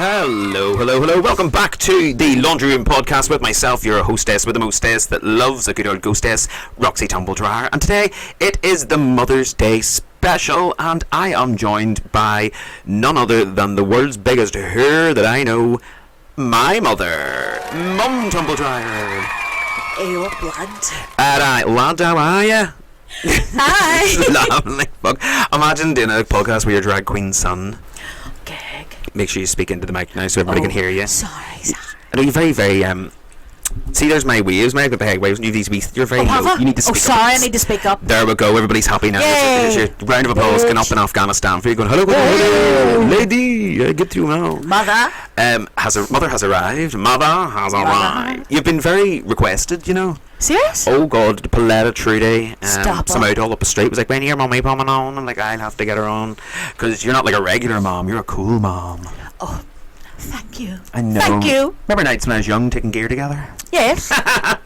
Hello. Welcome back to the Laundry Room Podcast with myself, your hostess with the mostess that loves a good old ghostess, Roxy Tumbledryer. And today, it is the Mother's Day special, and I am joined by none other than the world's biggest whore that I know, my mother, Mum Tumbledryer. Hey up, lad. Alright, lad, how are ya? Hi. Lovely. Fuck. Imagine doing a podcast with your drag queen son. Gag. Make sure you speak into the mic now so everybody can hear you. Sorry. I know you're very, see, there's my waves, my big waves. You're very low. You need to speak up. I need to speak up. There we go. Everybody's happy now. Yay. There's your round of applause going up in Afghanistan for you. Going, hello, lady. Get through now. Mother. Mother has arrived. Mother has arrived. You've been very requested, you know. Serious? Oh God, Pauletta Trudy. Stop some it. out all up the street was like, when your mummy coming on? I'm like, I'll have to get her on, because you're not like a regular mom. You're a cool mom. Oh, thank you. I know. Thank you. Remember nights when I was young, taking gear together? Yes.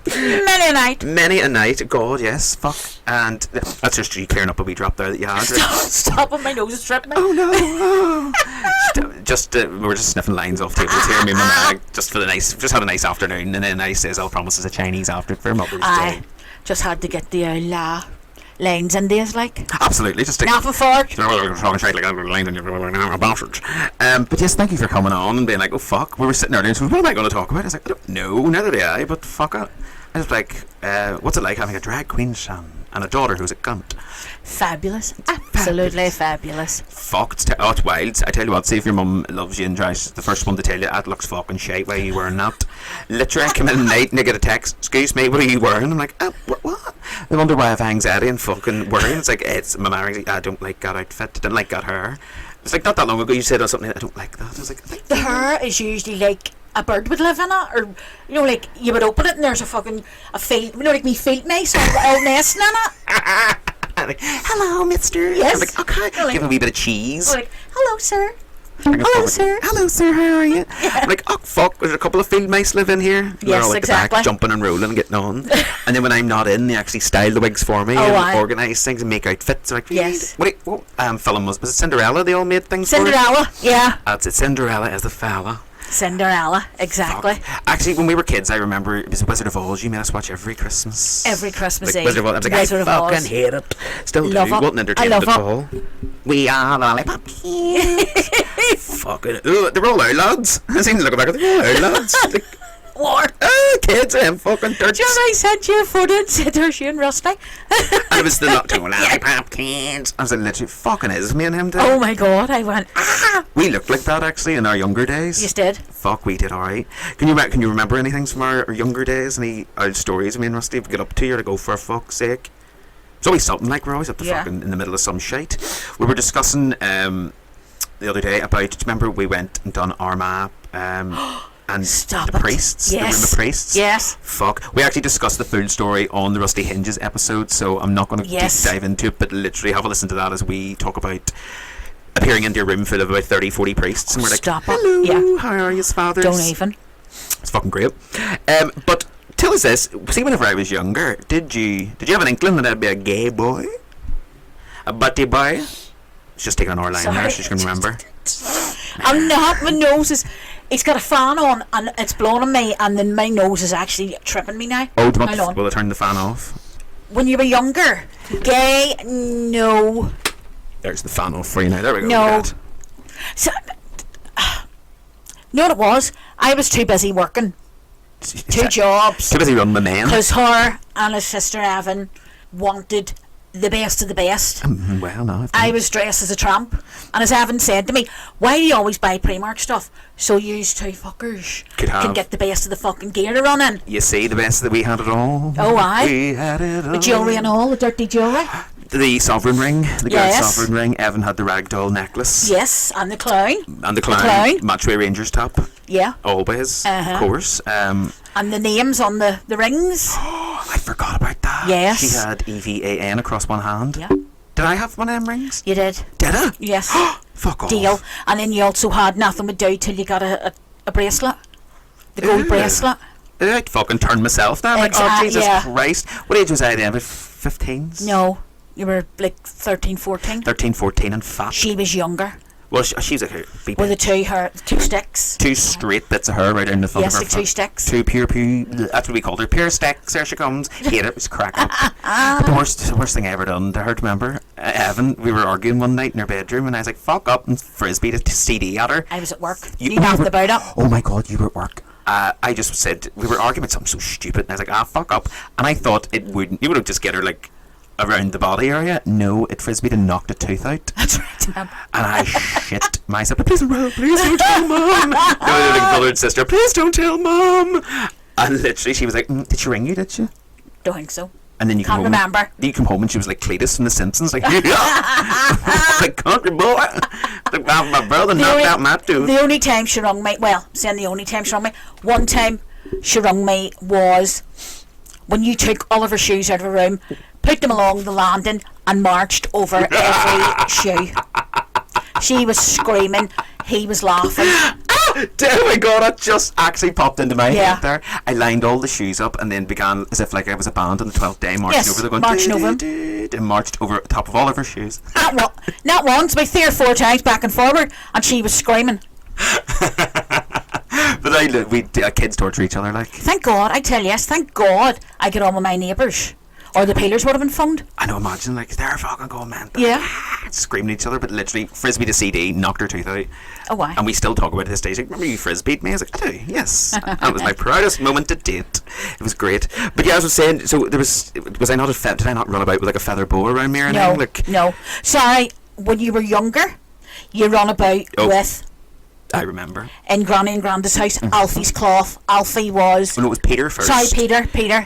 Many a night. Many a night. God, yes. Fuck. And that's just you clearing up a wee drop there that you had. Stop it, my nose is tripping me. Oh no. We're just sniffing lines off tables here, me and my mag, just had a nice afternoon, and then I says, I'll promise it's a Chinese after for Mother's Day. I just had to get the lines in these, like. Absolutely, just take Nothing for it. But yes, thank you for coming on and being like, oh fuck, we were sitting there and so, what am I going to talk about? I was like, I don't know, neither do I, but fuck it. I was like, what's it like having a drag queen son and a daughter who's a cunt? Fabulous. Absolutely fabulous. Fuck, it's wild. I tell you what, see if your mum loves you and tries the first one to tell you that looks fucking shite, why are you wearing that? Literally, I come in at night and I get a text, excuse me, what are you wearing? I'm like, what? I wonder why I have anxiety and fucking worry. It's like, it's my marriage, I don't like that outfit, I didn't like that hair. It's like not that long ago you said something, I don't like that. I was like, the hair is usually like a bird would live in it, or you know, like you would open it and there's a field, you know, like me field mice all nesting in it. Like, hello, mister. Yes. I'm like, okay. Like, give a wee bit of cheese. Like, hello, sir. Hello, sir. How are you? Yeah. I'm like, oh fuck, there's a couple of field mice live in here. They're all at the back, jumping and rolling and getting on. And then when I'm not in, they actually style the wigs for me and organise things and make outfits. Like, yes. What film was it Cinderella? They all made things. Cinderella, for it? yeah. That's it. Cinderella as the fella. Cinderella, exactly. Fuck. Actually, when we were kids, I remember it was Wizard of Oz. You made us watch every Christmas. Every Christmas like Eve. Wizard of Oz. I was like, Wizard I of fucking Oz. hate it. Still love do. It. What an entertainment at all. We are the lollipop kids. Fucking. They're all our lads. I seem to look back at them. They're all our lads. Like, what? Kids, I'm fucking dirty. John, I sent you a photo and said there's you and Rusty. And it was the lollipop kids. I was like, literally, fucking is me and him did. Oh my god, I went, We looked like that actually in our younger days. You did. Fuck, we did alright. Can you remember anything from our younger days? Any old stories me and Rusty would get up to you to go for fuck's sake? It's always something, like we're always up to fucking in the middle of some shite. We were discussing the other day about, remember we went and done Armagh and Stop the priests. Yes. The priests. Yes. Fuck. We actually discussed the full story on the Rusty Hinges episode, so I'm not going to deep dive into it, but literally have a listen to that as we talk about appearing into a room full of about 30-40 priests and we're like, hello, how are you, fathers? Don't even. It's fucking great. But tell us this, see, whenever I was younger, did you have an inkling that I'd be a gay boy? A butty boy? It's just taking an R-line there, she's going to remember. I'm not, my nose is, it's got a fan on and it's blowing on me, and then my nose is actually tripping me now. Oh, do you want will I turn the fan off? When you were younger, gay, no. There's the fan off for you now, there we go. No. So, know what it was? I was too busy working. 2 jobs. Too busy running the men. Because her and his sister Evan wanted the best of the best. Well, no. I was dressed as a tramp, and as Evan said to me, why do you always buy Primark stuff? So you two fuckers can get the best of the fucking gear to run in. You see, the best that we had it all. Oh, aye. We had it all. The jewellery and all, the dirty jewellery. The sovereign ring, the girl's sovereign ring. Evan had the ragdoll necklace. Yes, and the clown. And the clown. Matchway Rangers top. Yeah. Always, of course. And the names on the rings. Oh, I forgot about that. Yes. She had EVAN across one hand. Yeah. Did I have one of them rings? You did. Did I? Yes. Fuck off. Deal. And then you also had nothing would do till you got a bracelet. The gold bracelet. I'd fucking turn myself down. Like, oh, Jesus Christ. What age was I then? About 15? No. You were like 13, 14. 13, 14 and fat. She was younger. Well, she's like with the two sticks. two straight bits of hair right in the front Yes, of her like two sticks. Two pure. That's what we called her. Pure sticks. There she comes. Hate it. Was crack up. But the worst thing I ever done to her. Remember, Evan? We were arguing one night in her bedroom, and I was like, "Fuck up," and frisbeed a CD at her. I was at work. You laughed about it. Oh my god, you were at work. I just said we were arguing about something so stupid, and I was like, fuck up. And I thought it wouldn't. You would have just get her like around the body area. No, it frisbeed and knocked a tooth out. That's right. And I shit myself. Please don't tell mom. No, like brother and sister. Please don't tell mom. And literally, she was like, "Did she ring you? Did she?" Don't think so. And then you can't remember. You come home and she was like Cletus from The Simpsons, like, like country boy, like my brother knocked out my tooth. The only time she rung me, one time she rung me was when you took all of her shoes out of her room, put them along the landing, and marched over every shoe. She was screaming. He was laughing. Oh my god, that just actually popped into my Yeah. head there. I lined all the shoes up and then began as if like I was a band on the 12th day, marching Yes, over the going, marching over 'em. and marched over top of all of her shoes. Not once, but 3 or 4 times back and forward, and she was screaming. But we kids torture each other like. Thank God, I tell you, yes, thank God I get on with my neighbours. Or the peelers would have been phoned. I know, imagine like they're fucking going mental. Yeah. Screaming at each other, but literally frisbee to CD, knocked her tooth out. Oh, why? And we still talk about it this day. She's like, remember you frisbeed me? I was like, I do, yes. That was my proudest moment to date. It was great. But yeah, as I was saying, so there was I not did I not run about with like a feather boa around me or anything? Like, no. Sorry, when you were younger, you run about with, I remember. in Granny and Granda's house, Alfie's cloth. Alfie was... Well, no, it was Peter first. Sorry, Peter,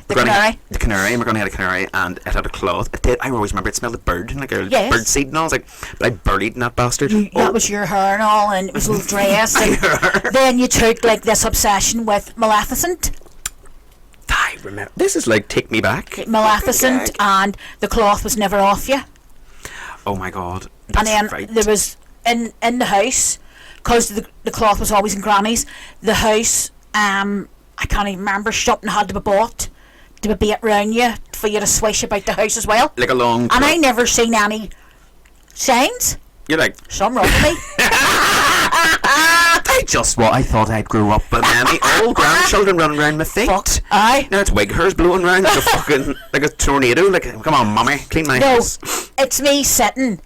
the canary. The canary, and we're going to have a canary, and it had a cloth. It did. I always remember it smelled like bird, like a Yes. bird seed, and I was like, but I buried in that bastard. That was your hair and all, and it was a little dress. And then you took like this obsession with Maleficent. I remember. This is like Take Me Back. Maleficent, Okay. and the cloth was never off you. Oh my god. And That's then right. there was in the house, because the cloth was always in Granny's. The house, I can't even remember. Something had to be bought to be bait round you for you to swish about the house as well. Like a long. And I never seen any signs. You're like. Something wrong with me. Just what I thought I'd grow up with, Mammy. All grandchildren running around my feet. Fuck. Aye. Now it's wig hairs blowing around like a fucking like a tornado. Like, come on, mummy, clean my No, house. it's me sitting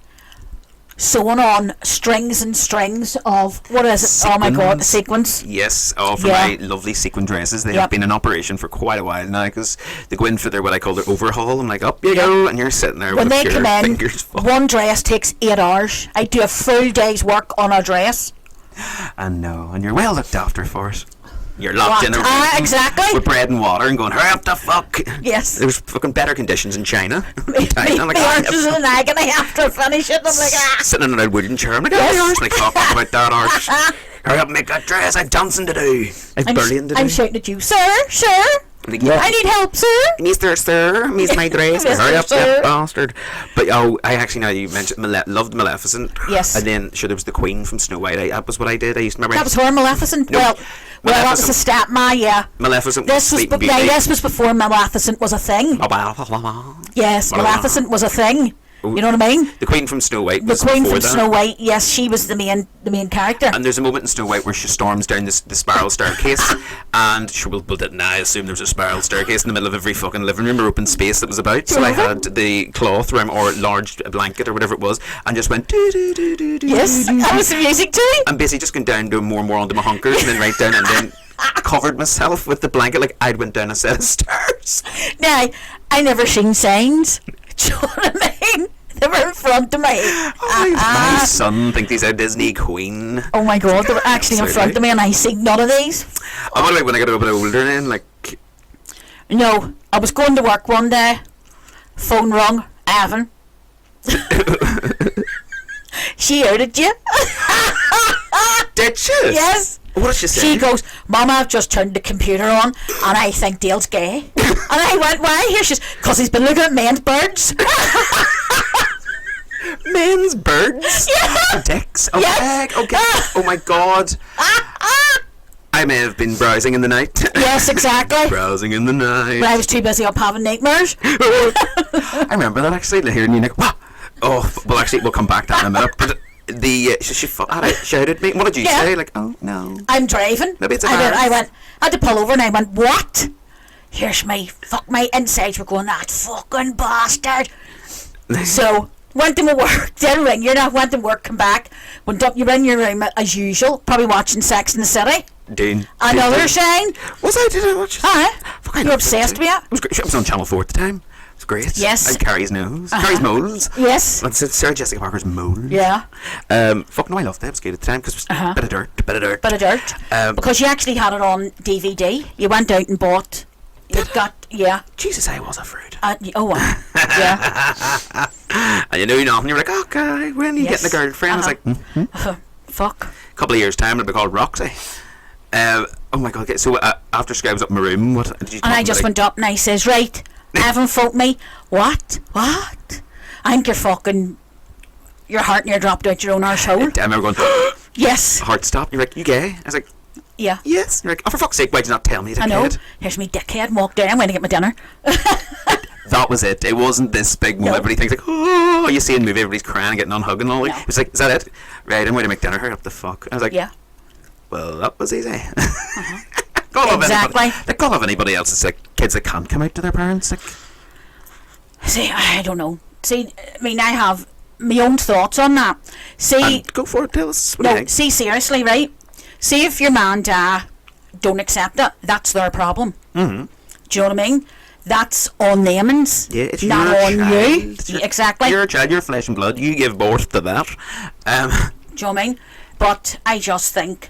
sewing on strings and strings of what is it? Oh my god, sequins. Yes, for Yeah. my lovely sequin dresses. They Yep. have been in operation for quite a while now because they go in for their what I call their overhaul. I'm like, up you go, and you're sitting there When with they your come in, fingers full. one dress takes 8 hours. I do a full day's work on a dress. And no, and you're well looked after for it. You're locked in a room Exactly. with bread and water and going, hurry up the fuck. Yes. There's fucking better conditions in China. Me I'm like, arse is in agony after I finish it. I'm like, sitting in a wooden chair. I'm like, Yes. arse. Like, talking about that arse. Hurry up, make that dress. I've dancing to do. I've bullying to do. I'm shouting at you, sir. Like, yeah. I need help, sir. Mr. Sir, Miss my dress. Mr. Hurry up, Sir. you bastard. But I actually, now you mentioned loved Maleficent. Yes. And then sure there was the Queen from Snow White. That was what I did. I used to remember. That was her, Maleficent. No, Well, that was a stepma, yeah. Maleficent. This was Sleeping Beauty. this was before Maleficent was a thing. Yes, Maleficent was a thing. You know what I mean? The Queen from Snow White. The Was Queen before from that. Snow White. Yes, she was the main character. And there's a moment in Snow White where she storms down the spiral staircase, and she will didn't I assume there was a spiral staircase in the middle of every fucking living room or open space that was about. So I had the cloth room or large blanket or whatever it was, and just went do do do do do. Yes, that was the music too. And basically just going down to more and more onto my hunkers, and then right down, and then covered myself with the blanket like I'd went down a set of stairs. Now, I never seen signs. Do you know what I mean? They were in front of me. My son thinks he's a Disney queen. Oh my god, they were actually in front of me and I seen none of these. I wonder, like, when I get a bit older then, like... No, I was going to work one day. Phone rung. Evan. She outed you. Did she? Yes. What did she say? She goes, Mama, I've just turned the computer on and I think Dale's gay. And I went, why? Here she's, because he's been looking at men's birds. Men's birds? Yeah. Dicks? Okay, Yes. okay. Oh my god. I may have been browsing in the night. Yes, exactly. Browsing in the night. But I was too busy up having nightmares. I remember that actually, hearing you like, wow. Oh, well actually, we'll come back to that in a minute. But she shouted at me. What did you say? Like, oh no. I'm driving. Maybe it's a I went. I had to pull over and I went, what? Here's me. Fuck, my insides were going, that fucking bastard. So went to my work. Didn't ring you. Went to work. Come back. Went up. You're in your room as usual. Probably watching Sex in the City. Another sign. Was I? Did I watch? You're obsessed with it. It was great. It was on Channel 4 at the time. It was great. Yes. And Carrie's nose. Carrie's moles. Yes. That's Sarah Jessica Parker's moles. Yeah. Fuck no, I loved it. It was good at the time because it was bit of dirt. Because you actually had it on DVD. You went out and bought. You got Jesus, I was a fruit. Oh wow. Yeah. And you knew nothing. You were like, okay, when are you getting a girlfriend? I was like, fuck. A couple of years' time, it'll be called Roxy. Oh my god. Okay, so after Sky was up in my room, what did you? And I just went up and I says, right, haven't phoned me. What? I think your heart near dropped out your own arsehole. I remember going, yes. Heart stopped. You're like, you gay? I was like, yeah. Yes. You're like, oh, for fuck's sake, why did you not tell me, dickhead? I know. Here's me dickhead, walked down, went to get my dinner. That was it. It wasn't this big moment. Everybody thinks like, oh, you see in the movie, everybody's crying and getting on hugging and all. It was like, is that it? Right, I'm going to make dinner. Hurry up the fuck. I was like, yeah. Well, that was easy. Exactly. Can't have anybody else. It's like kids that can't come out to their parents. Like, see, I don't know. See, I mean, I have my own thoughts on that. See, go for it. Tell us. What do you think? See, seriously, right? See, if your man don't accept it, that's their problem. Mm-hmm. Do you know what I mean? That's on them, it's not your on child. you. Exactly. You're a child. You're flesh and blood. You give birth to that. Do you know what I mean? But I just think,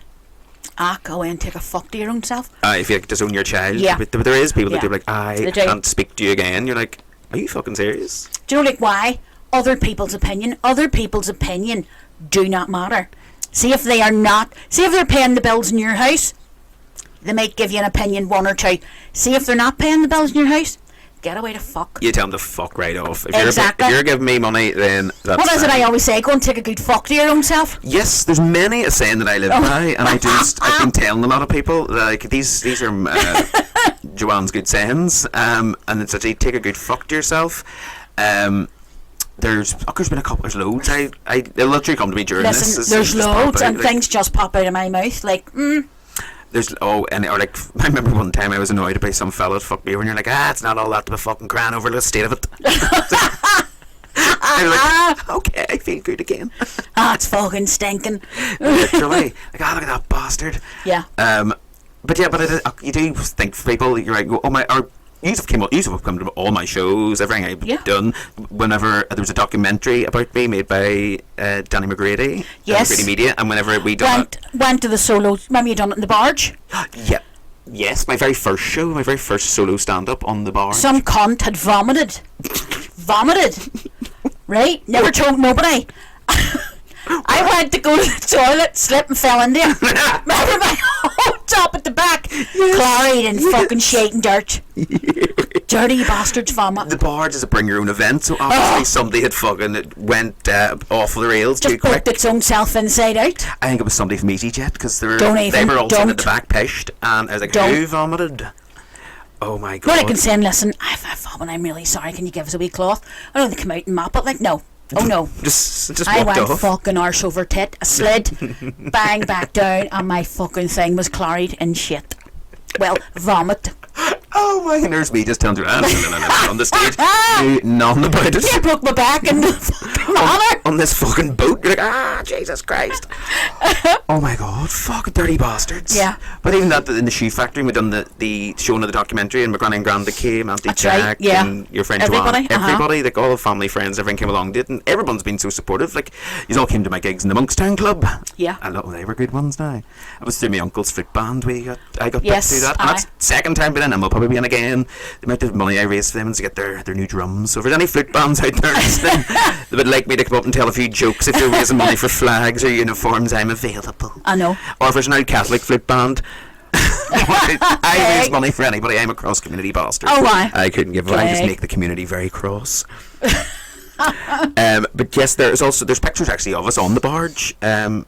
go and take a fuck to your own self. If you disown your child. Yeah. But there is people that do like, I can't speak to you again. You're like, are you fucking serious? Do you know like why? Other people's opinion do not matter. See if they're paying the bills in your house, they might give you an opinion, one or two. See if they're not paying the bills in your house, get away to fuck. You tell them to fuck right off. Exactly. If you're giving me money, then that's what is it I always say? Go and take a good fuck to your own self. Yes, there's many a saying that I live by, and I've been telling a lot of people like these are Joanne's good sayings, and it's actually take a good fuck to yourself. There's been a couple. There's loads. They'll literally come to me during this. There's loads, and things just pop out of my mouth like. There's or like I remember one time I was annoyed by some fella that fucked me over, and you're like, it's not all that to be fucking crying over the state of it. I'm like, okay, I feel good again. It's fucking stinking. Literally, like, look at that bastard. Yeah. But you do think for people, you're like, oh my, you have come to all my shows, everything I've done. Whenever there was a documentary about me made by Danny McGrady, McGrady Media, and whenever we went to the solo. Remember you done it in the barge? Yeah. Yes, my very first show, my very first solo stand-up on the barge. Some cunt had vomited. Right? Never told nobody. I went to go to the toilet, slipped and fell in there. Remember my whole top at the back, chloride and fucking shaking dirt. Dirty bastards vomit. The barge is a bring your own event, so obviously somebody had fucking went off the rails just too quick. Just its own self inside out. I think it was somebody from EasyJet because they were all sitting at the back pished, and I was like, who vomited? Oh my god. Well, I can say, listen, I've vomited, I'm really sorry, can you give us a wee cloth? I don't want to come out and mop it, like, no. Oh no. Just I walked went off. fucking arse over tit, I slid, bang back down, and my fucking thing was chloride and shit. Well, vomit. Oh my, and there's me just telling her on the stage. Knew nothing about it. You broke my back in the fucking manner. On this fucking boat. You're like, Jesus Christ. Oh my god, fucking dirty bastards. Yeah. But even that, in the shoe factory, we done the showing of the documentary, and my granny and granda came, Auntie That's Jack, right, yeah. and your friend Everybody, Joanne. Everybody, like all the family friends, everyone came along, did, and everyone's been so supportive. Like, you all came to my gigs in the Monkstown Club. Yeah. And they were good ones now. I was through my uncle's flute band, I got yes, to do that. And that's second time being in, and we'll probably be in again. The amount of money I raised for them is to get their new drums. So if there's any flute bands out there listening, they would like me to come up and tell a few jokes if they're raising money for flags or uniforms, I'm available. I know. Or if there's an old Catholic flute band, I raise money for anybody. I'm a cross community bastard. Oh, why? I couldn't give I just make the community very cross. But yes, there's pictures actually of us on the barge from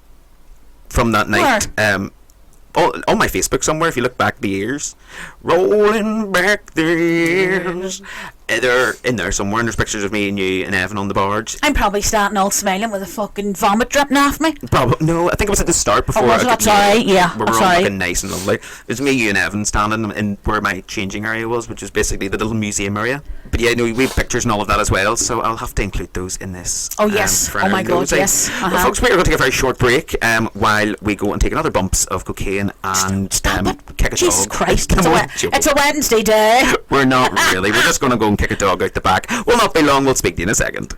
that night. Where? On my Facebook somewhere, if you look back the years, rolling back the years, They're in there somewhere, and there's pictures of me and you and Evan on the barge. I'm probably standing all smiling with a fucking vomit dripping off me. Probably no. I think it was at the start before. Was it? That's alright, yeah, We were that's all alright. looking nice and lovely. It was me, you, and Evan standing in where my changing area was, which is basically the little museum area. But yeah, no, we have pictures and all of that as well, so I'll have to include those in this. Oh yes. for Oh my our god, nosy. yes. Well, folks, we're going to take a very short break while we go and take another bumps of cocaine and Stop it. kick a Jesus dog. Christ. Come on, It's a Wednesday day. We're not really. We're just going to go and kick a dog out the back. We'll not be long. We'll speak to you in a second.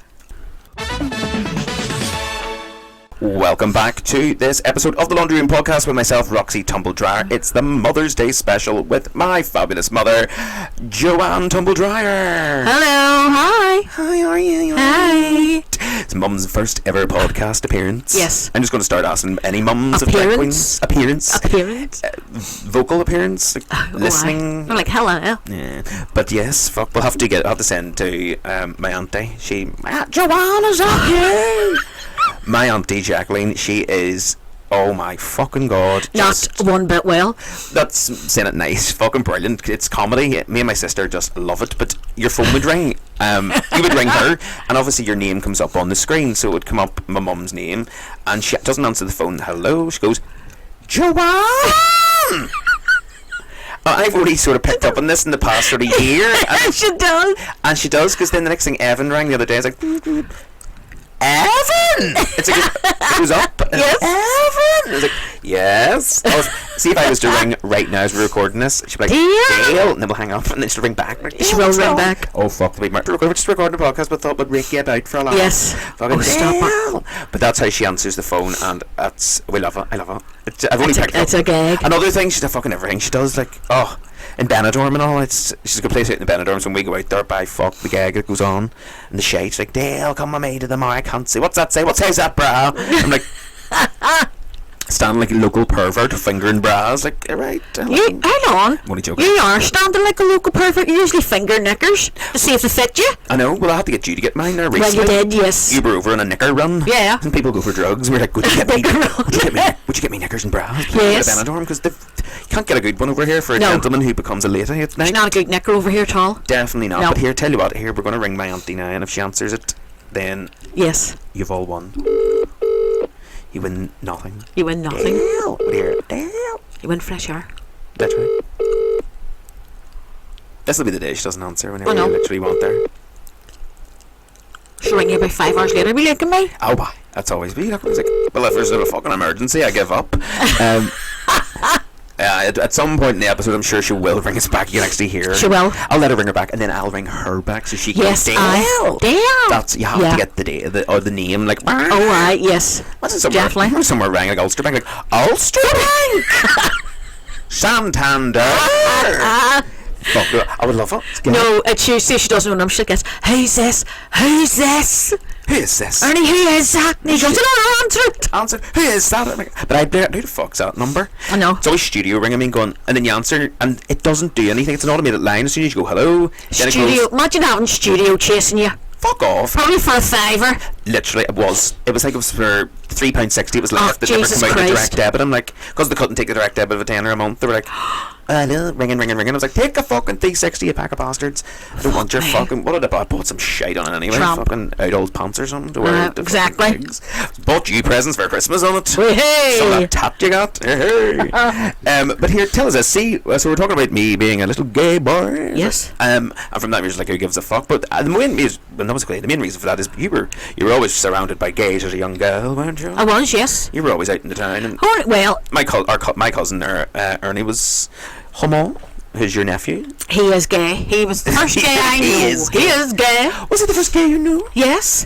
Welcome back to this episode of the Laundry Room Podcast with myself, Roxy Tumbledryer. It's the Mother's Day special with my fabulous mother, Joanne Tumbledryer. Hello. Hi. Hi, how are you? Hi. It's Mum's first ever podcast appearance. Yes. I'm just going to start asking any mums Appearance? of drag queens. Appearance. Vocal appearance. Listening. I'm like, hello. Yeah. But yes, fuck, we'll have to send to my auntie. Joanne, is that you? My auntie Jacqueline, she is, oh my fucking god. Not one bit well. That's saying it nice. Fucking brilliant. It's comedy. Me and my sister just love it. But your phone would ring. You would ring her, and obviously your name comes up on the screen. So it would come up my mum's name, and she doesn't answer the phone. Hello. She goes, Joanne. I've already sort of picked up on this in the past sort of year. And She does. And she does, because then the next thing Evan rang the other day, I was like, Evan! It's like, it goes up. And Yes. Evan! I was like, yes. See if I was to ring right now as we're recording this, she'd be like, Dale! Dale! And then we'll hang up, and then she'll ring back. Like, She will what's ring wrong? back. Oh, fuck. We're just recording the podcast, but thought we'd rake you about for a laugh. Yes. Fucking Oh, stop it. Dale! But that's how she answers the phone, and we love her. I love her. I've only picked up. It's a gag. Another thing, she's a fucking everything. She does, like, in Benidorm and all, she's a good place out in the Benidorms. When we go out there, by fuck the gag that goes on, and the shade, she's like, Dale, come with me to the mall. I can't see. What's that say? What says that, bra? I'm like, standing like a local pervert, fingering bras. Like, alright. You, hang on. I'm only joking. You are standing like a local pervert. You usually finger knickers to see if they fit you. I know. Well, I had to get you to get mine there Well, recently. you did, yes. You were over on a knicker run. Yeah. And people go for drugs. We're like, would you get me? Knicker run. Would you get me knickers and bras? Yes. Benidorm, because you can't get a good one over here for a No. gentleman who becomes a lady at night. There's not a good knicker over here at all. Definitely not. No. But here, tell you what. Here, we're going to ring my auntie now, and if she answers it, then Yes. you've all won. You win nothing. You win nothing. Dale. But here, Dale. You win fresh air. That's right. This will be the day she doesn't answer whenever Oh, no. you literally want her. She'll ring you about 5 hours later. Be like, at me. Oh, bye. That's always me. Like, well, if there's a fucking emergency, I give up. At some point in the episode, I'm sure she will ring us back. You can actually hear her. She will. I'll let her ring her back, and then I'll ring her back so she can Yes, Dale. Dale. That's, you have to get the name, like, Oh, right, yes. what's it somewhere? Definitely. Somewhere rang like Ulster Bank, like Ulster Bank, Santander. Fuck, I would love it. No, she says she doesn't know the number. She gets, who's this? Who's this? Who is this? Ernie, who is that? And he goes, I don't answer it. Answer. Who is that? I'm like, but I don't. Who the fuck's that number? I know. It's always studio ringing me and going, and then you answer, and it doesn't do anything. It's an automated line. As soon as you go hello, then it Studio. goes, Imagine having studio chasing you. fuck off. Probably for a $5. Literally, it was like it was for £3.60. It was left. That never Jesus come out in the Christ. direct debit. I'm like, because they couldn't take the direct debit of a tenner a month. They were like, hello, ringing. I was like, take a fucking £3.60, you pack of bastards. I don't want your fucking. What did I buy? I bought some shite on it anyway. Trump. Fucking out old pants or something to wear. To exactly. fucking gigs. Bought you presents for Christmas on it. Hey. Some of that tat you got. Hey. But here, tell us this. See, so we're talking about me being a little gay boy. Yes. And from that, you're just like, who gives a fuck? But the main reason, well, that was great. The main reason for that is you were always surrounded by gays as a young girl, weren't you? I was, yes. You were always out in the town. And Oh, well, my cousin there, Ernie, was humour. Who's your nephew? he is gay. He was the first gay I knew. He is gay. He is gay. Was it the first gay you knew? Yes.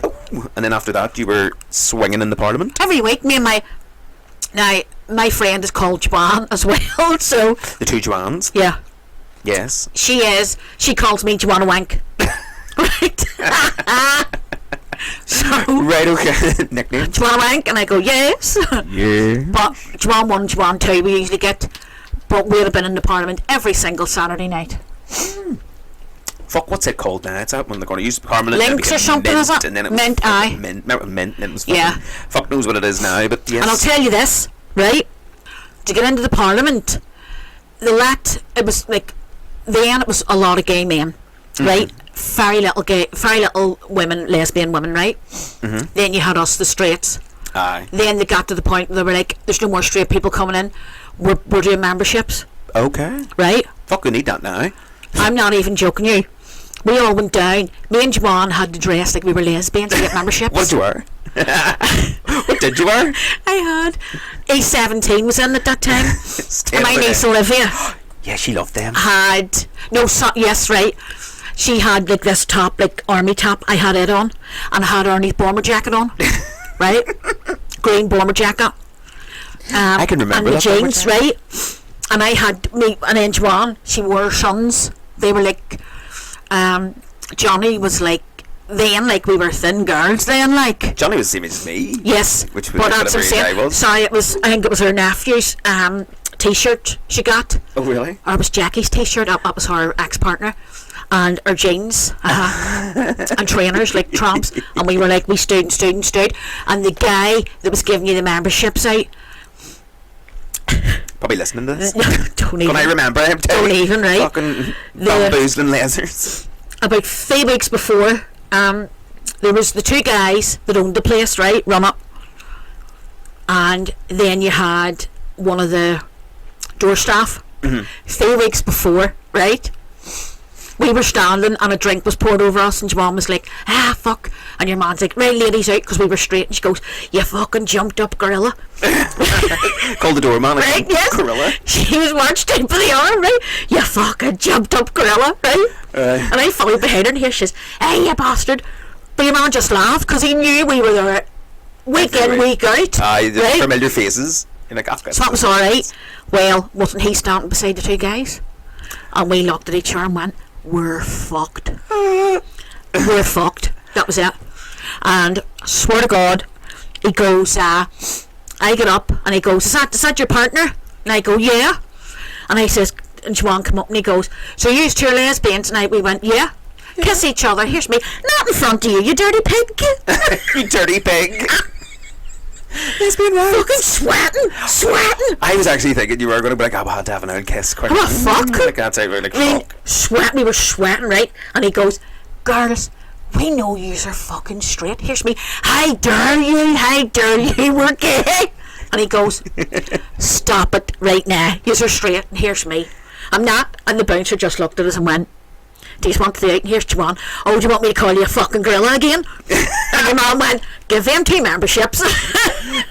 And then after that, you were swinging in the parliament. Every week, me and my friend is called Joanne as well, so, The two Joannes. yeah. Yes. She calls me Joanna Wank. Right? So, Right. Okay. Nickname. Joanna Wank, and I go, yes. Yeah. But Joanne 1, Joanne 2, we usually get, but we'd have been in the Parliament every single Saturday night. Fuck, what's it called now? It's out when they're going to use Parliament. Links or something, is it? And then it was Mint, fucking aye. Mint. Remember Mint? It was fucking, Yeah. Fuck knows what it is now, but yes. And I'll tell you this, right? To get into the Parliament, it was like, then it was a lot of gay men, right? very little women, lesbian women, right? Mm-hmm. Then you had us, the straights. Aye. Then they got to the point where they were like, there's no more straight people coming in. We're doing memberships. Okay. Right? Fuck, we need that now. I'm not even joking you. We all went down. Me and Joanne had to dress like we were lesbians to get memberships. What did you wear? What did you wear? I had. A17 was in at that time. And my niece Olivia Yeah, she loved them. had... yes, right. She had like this top, like army top. I had it on. And I had Ernie's bomber jacket on. Right? Green bomber jacket. I can remember and that. And the jeans, right? And I had me, and then Joanne, she wore her sons. They were like... Johnny was like... Then, like, we were thin girls then, like... Johnny was the same age as me. Yes. Which was but that's whatever age I was. Sorry, I think it was her nephew's t-shirt she got. Oh, really? Or it was Jackie's t-shirt. That was her ex-partner. And her jeans. And trainers, like tramps. And we were like, we stood. And the guy that was giving you the memberships out... Probably listening to this. Don't even. Can I remember him too? Don't even, right? Fucking bamboozling lasers. About 3 weeks before, there was the two guys that owned the place, right? Run up. And then you had one of the door staff. Mm-hmm. 3 weeks before, right? We were standing and a drink was poured over us and your mum was like, fuck. And your man's like, right, ladies out, because we were straight. And she goes, you fucking jumped up gorilla. Called the doorman, like, right, yes. gorilla. She was marched out by the arm, right? You fucking jumped up gorilla, right? And I followed behind her and here she says, hey, you bastard. But your man just laughed because he knew we were there week in, week out. Aye, the right? familiar faces. You're like, so that was alright. Well, wasn't he standing beside the two guys? And we looked at each other and went, we're fucked. We're fucked. That was it. And I swear to God, he goes, I get up and he goes, is that your partner? And I go, yeah. And I says, and Joanne come up and he goes, so you two are lesbians tonight? We went, yeah. Kiss each other. Here's me. Not in front of you, you dirty pig. You dirty pig. Lesbian rights. Fucking sweating. I was actually thinking you were going to be like, I had to have an old kiss quick. What the fuck? Like, that's how we're like, fuck. We were sweating, right? And he goes, girls, we know yous are fucking straight. Here's me. How dare you, we're gay. And he goes, stop it right now. Yous are straight, and here's me. I'm not. And the bouncer just looked at us and went, do you want to out? And here's Joanne. Oh, do you want me to call you a fucking gorilla again? And your mum went, give them 2 memberships.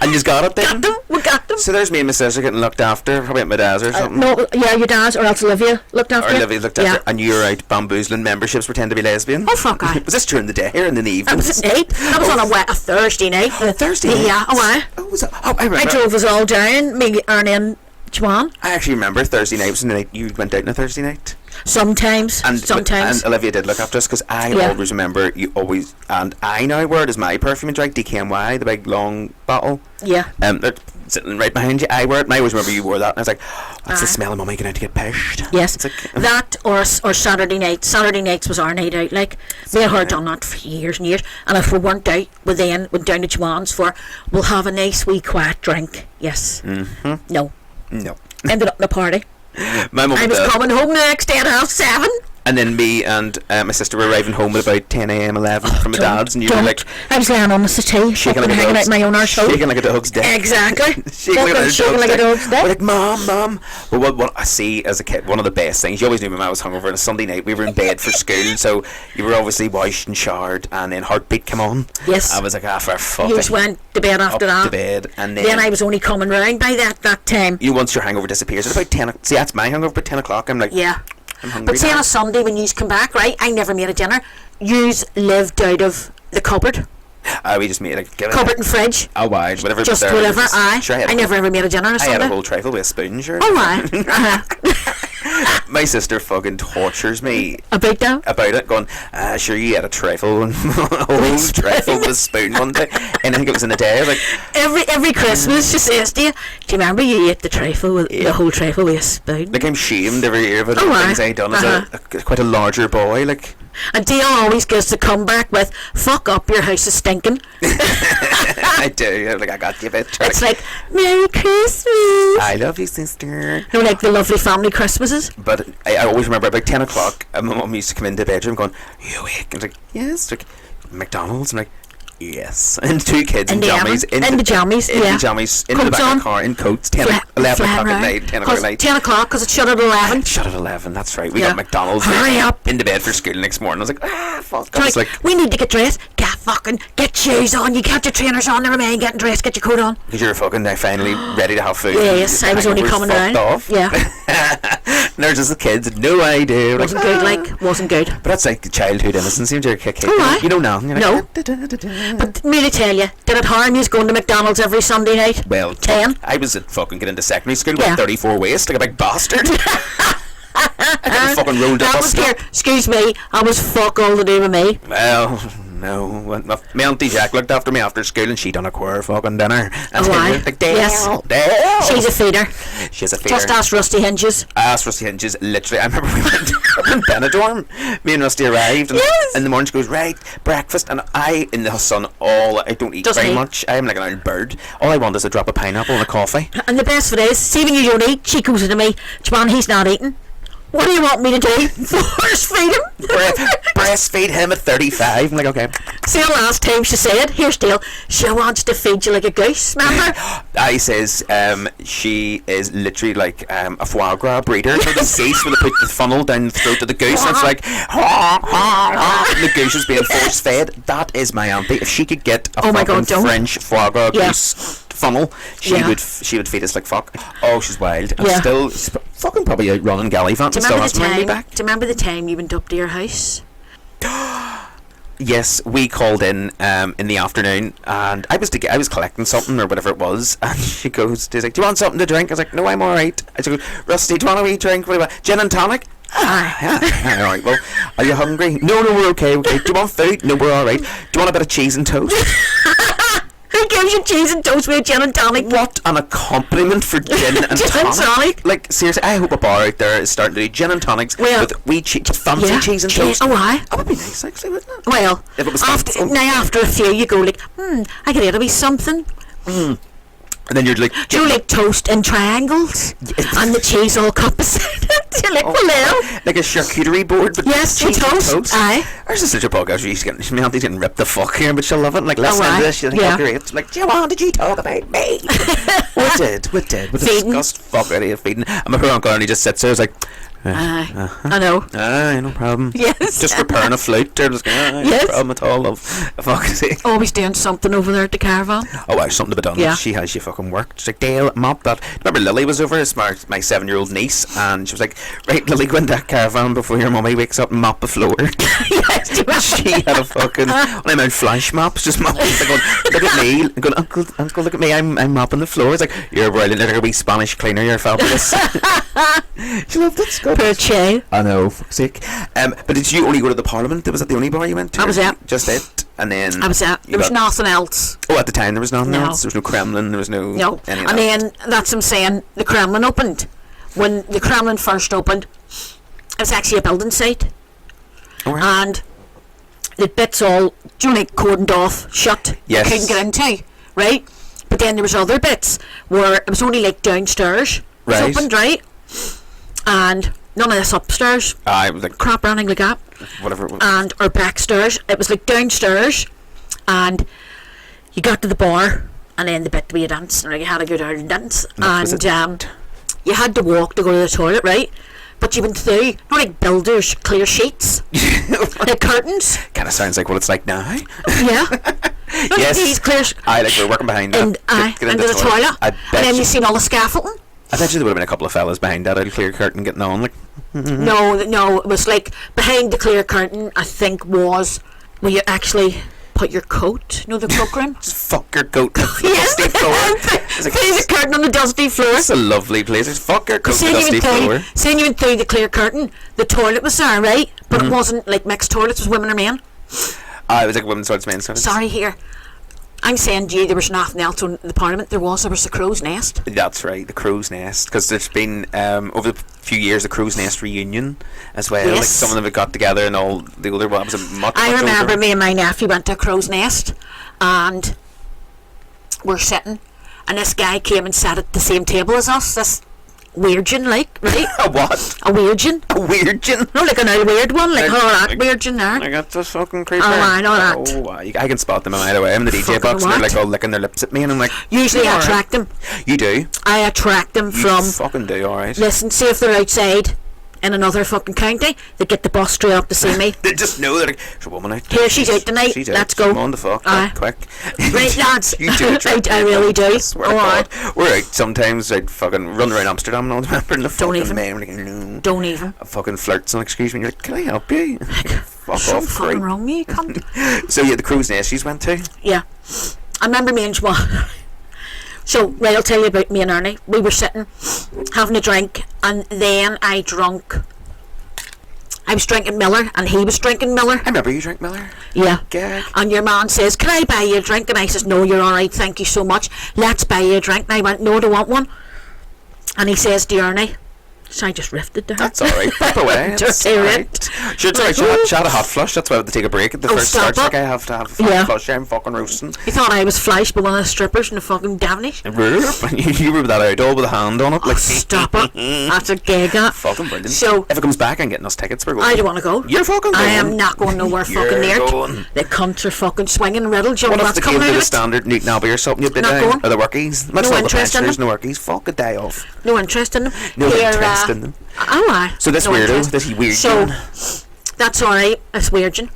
And you got it then? We got them. So there's me and my sister getting looked after, probably at my dad's or something. No, yeah, your dad's, or else Olivia looked after you. Olivia looked after, and you're out bamboozling memberships pretend to be lesbian. Oh, fuck, aye. Was this during the day or in the evening? That was at night. That was on a Thursday night. On a Thursday night? Yeah, aye. I remember. I drove us all down, me, Ernie and Joanne. I actually remember Thursday night was the night you went out on a Thursday night. Sometimes. And Olivia did look after us because I always remember you always, and I now wear it as my perfume and drink, DKNY, the big long bottle. Yeah. They're sitting right behind you. I wear it and I always remember you wore that and I was like, what's the smell of mummy going out to get pished? Yes. Like, that or Saturday night. Saturday nights was our night out. Like, we had done that for years and years. And if we weren't out, we then went down to Joanne's for, we'll have a nice wee quiet drink. Yes. Mm-hmm. No. Ended up in a party. My mum I was coming home the next day at 7:30. And then me and my sister were arriving home at about 10 a.m, 11 from my dad's, and you were like, I was laying on the settee, shaking like hanging out my own arsehole. Shaking like a dog's dick. Exactly. shaking like a dog's dick. We're like, Mom. Well, what I see as a kid, one of the best things, you always knew my mum was hungover on a Sunday night. We were in bed for school, so you were obviously washed and showered, and then Heartbeat come on. Yes. I was like, for fuck. You just went to bed after that. To bed, and then I was only coming round by that time. You once your hangover disappears at about 10. See, that's my hangover, about 10 o'clock. I'm like, yeah. I'm hungry. But see, on a Sunday when you come back, right? I never made a dinner. Yous lived out of the cupboard. We just made cupboard and fridge. Oh, why? Whatever. Just whatever. Sure, I never ever made a dinner on a Sunday. I had a whole trifle with a spoon, sure. Oh, right. My sister fucking tortures me about it, going, sure you had a trifle and a whole trifle with a spoon one day, and I think it was in a day. Like every Christmas, she says to you, do you remember you ate the trifle with the whole trifle with a spoon? Like I'm shamed every year about the things I done as quite a larger boy, like. And Dale always gives the comeback with, fuck up, your house is stinking. I do. Like, I got you a bit. It's like, Merry Christmas. I love you, sister. You know, like the lovely family Christmases. But but I always remember about 10 o'clock, my mum used to come into the bedroom going, "Are you awake?" And I was like, "Yes." Like, "McDonald's?" I'm like, "Yes." And 2 kids in jammies. In the jammies, in the jammies, in the back of the car, in coats, 11 o'clock at night, 10 o'clock at night. 10 o'clock, because it shut at 11. Shut at 11, that's right. We got McDonald's. Hurry up. Into bed for school the next morning. I was like, fuck. I was like, we need to get dressed. Get shoes on. You get your trainers on. Never mind getting dressed. Get your coat on. because you're fucking now finally ready to have food. Yes, I was only coming around. Off. Yeah. There's just the kids, no idea. Wasn't good, like, wasn't good. But that's like the childhood innocence. You're a kid. Alright. You know nothing. You're No. like, But really tell you, did it harm you going to McDonald's every Sunday night? well, 10? I was at fucking getting into secondary school Yeah. with 34 waist, like a big bastard. I got fucking rolled up. That was here. Excuse me, I was fuck all to do with me. Well, no. My auntie Jack looked after me after school and she done a queer fucking dinner. And Why? like, Dale, Yes. Dale. She's a feeder. She's a feeder. Just ask Rusty Hinges. Asked Rusty Hinges, literally. I remember we went in Benidorm. Me and Rusty arrived, and Yes. in the morning she goes, right, breakfast. And I, in the sun, I don't eat Doesn't very eat. much. I'm like an old bird. All I want is a drop of pineapple and a coffee. And the best of it is, see when you don't eat, she goes into me, John, he's not eating. What do you want me to do? Force feed him? Breastfeed him at 35. I'm like, okay. See the last time she said, here's Dale, she wants to feed you like a goose, remember? I says she is literally like a foie gras breeder for the geese when they put the funnel down the throat of the goose and it's like the goose is being force fed. That is my auntie. If she could get a fucking French foie gras goose funnel, she would feed us like fuck. Oh, she's wild. And she's fucking probably out running gallivanting. Do you remember the time you went up to your house? Yes, we called in the afternoon, and I was collecting something or whatever it was, and she's like, "Do you want something to drink?" I was like, "No, I'm all right." I said, "Rusty, do you want a wee drink? What do you want? Gin and tonic?" Yeah. All right. Well, are you hungry? No, we're okay. Do you want food? No, we're all right. Do you want a bit of cheese and toast? Who gives you cheese and toast with gin and tonic? What an accompaniment for gin and tonic. Like, seriously, I hope a bar out there is starting to do gin and tonics with wee fancy cheese and toast. Oh, why? That would be nice, actually, wouldn't it? Well, if it was after a few, you go like, I could eat a wee something. And then you're like, do you like toast in triangles? And the cheese all cut beside it? You're like, well, like a charcuterie board, but yes, cheese and toast. Aye. There's just such a podcast where my auntie's getting ripped the fuck here, but she'll love it. Like, listen to this, she'll think, oh, great. Like, did you talk about me? We did. We discussed fuck out of feeding. And my poor uncle only just sits there, it's like, I know. No problem. Yes. Just repairing a flute. They're just going, no problem at all, love. Fuck's sake. Always doing something over there at the caravan. Oh, wow, something to be done. Yeah. She fucking worked. She's like, Dale, mop that. Remember Lily was over, it's my 7-year-old niece, and she was like, right, Lily, go in that caravan before your mummy wakes up and mop the floor. Yes, she had a fucking one of them flash mops, just mopping. Going, look at me, going, uncle, look at me, I'm mopping the floor. It's like, you're brilliant, you're a wee Spanish cleaner, you're fabulous. She loved it. Per child. I know, fuck's sake. But did you only go to the Parliament? Was that the only bar you went to? That was it. Just it? And then... That was it. There was nothing else. Oh, at the time there was nothing else? There was no Kremlin, there was no... No. And then, that's what I'm saying, the Kremlin opened. When the Kremlin first opened, it was actually a building site. Oh, right. And the bits all, cordoned off, shut. Yes. Couldn't get into, right? But then there was other bits where it was only like downstairs. Right. It was opened, right? And none of this upstairs. It was like... Crap running like that. Whatever it was. And or backstairs. It was like downstairs. And you got to the bar, and then the bit where you danced, and you had a good hour dance. And you had to walk to go to the toilet, right? But you went through, like builders, clear sheets, like curtains. Kind of sounds like what it's like now. Yeah. Yes. These clear we're working behind that. And into the toilet. And then you seen all the scaffolding. I bet you there would have been a couple of fellas behind that clear curtain getting on, like. No, it was like behind the clear curtain. I think was where you actually put your coat. The cloakroom. Just fuck your coat on the dusty floor. Place the curtain on the dusty floor. It's a lovely place. Just fuck your coat on the dusty floor. Saying you went through the clear curtain, the toilet was there, right? But it wasn't like mixed toilets. It was women or men. It was like women's toilets, men's toilets. Sorry, here. I'm saying to you, there was nothing else in the Parliament. There was the Crow's Nest. That's right, the Crow's Nest. Because there's been, over the few years, the Crow's Nest reunion as well. Yes. Like some of them have got together and all the older ones. I remember me and my nephew went to a Crow's Nest, and we're sitting, and this guy came and sat at the same table as us. This Weirdgin, like, right? A what? A weirdgin. A weirdgin? No, like an old weird one, like, Like- oh, that like- weirdgin there. I got this fucking creeper. Oh, I know that. Oh, I can spot them a mile away. I'm in the DJ Fucking box and they're what? like all licking their lips at me and I'm like, Usually "You I alright?" attract them. You do? I attract them You from, fucking do, alright. listen, see if they're outside in another fucking county, they get the bus straight up to see me. They just know that there's a woman out there. Here, she's out tonight. She's Let's out. go. Come on the fuck. Aye. Quick. Right, lads. You do attract I really do. I swear to Oh, God. We're out sometimes, I'd fucking run around Amsterdam and all remember and the fucking even. man like, no. Don't even. Fucking flirts and excuse me, you're like, can I help you? Fuck So off, fucking creep. wrong, you cunt. So yeah, the crow's nest you went to? Yeah. I remember me and Siobhan. So, right, I'll tell you about me and Ernie. We were sitting, having a drink, and then I was drinking Miller, and he was drinking Miller. I remember you drank Miller. Yeah. Gag. And your man says, can I buy you a drink? And I says, no, you're alright, thank you so much. Let's buy you a drink. And I went, no, I don't want one. And he says to Ernie, so I just riffed there. That's alright. Pop away. Just It's hear alright. it. Sure, it's alright. She had a hot flush. That's why I had to take a break at the Oh, first stop start. She's like, it. I have to have a Yeah. flush. I'm fucking roasting. He thought I was flashed by one of the strippers in the fucking Davnish. You were with that out all with a hand on it. Like, Stop it. That's a gag. fucking brilliant. So, if it comes back, I'm getting us tickets. We're going. I don't want to go. You're fucking going. I am not going nowhere You're fucking near going. it. The cunts are fucking swinging riddle. Joe, What if that's they coming came out to of the it. standard Newton Abbey or something? You'd be Not down. going. Or the workies. Much No like the interest in pensioners and them. the workies. Fuck a day off. No interest in them. No Here, interest in them. Oh, aye. So this No weirdo, interest. this weird So, dude. that's alright. That's weirdgin.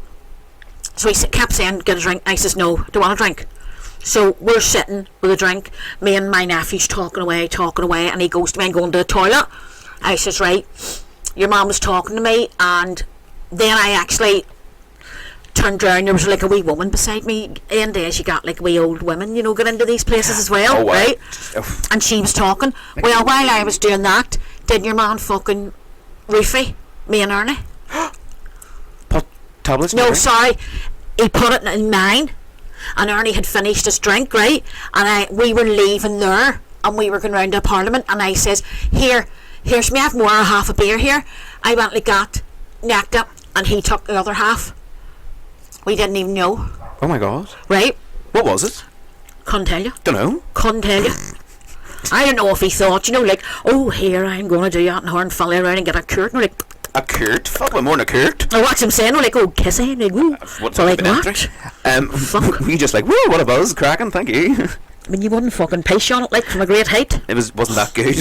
So he kept saying, get a drink. I says, no, don't want a drink. So we're sitting with a drink. Me and my nephew's talking away. And he goes to me, I'm going to the toilet. I says, right, your mum was talking to me. And then I actually turned round. There was like a wee woman beside me. And she got like wee old women, you know, get into these places as well, Oh, wow. right? Oh. And she was talking. Well, while I was doing that, did your man fucking roofie me and Ernie? Put tablets. No, maybe? sorry. He put it in mine. And Ernie had finished his drink, right? And we were leaving there. And we were going round to Parliament. And I says, here's me, I have more than half a beer here. I went like that, necked it. And he took the other half. We didn't even know, Oh my god. right? What was it? Couldn't tell you. Don't know. Couldn't tell you. I don't know if he thought, you know, like, oh, here, I'm going to do that and horn follow around and get a curtain. Like, A Kurt? Fuck, we're more than a Kurt. I watch him saying, like, oh, kissing, like, ooh. What's So, that like, been what? after? Fuck. We just like, woo, what a buzz, cracking, thank you. I mean, you wouldn't fucking piss on it, like, from a great height. Wasn't that good?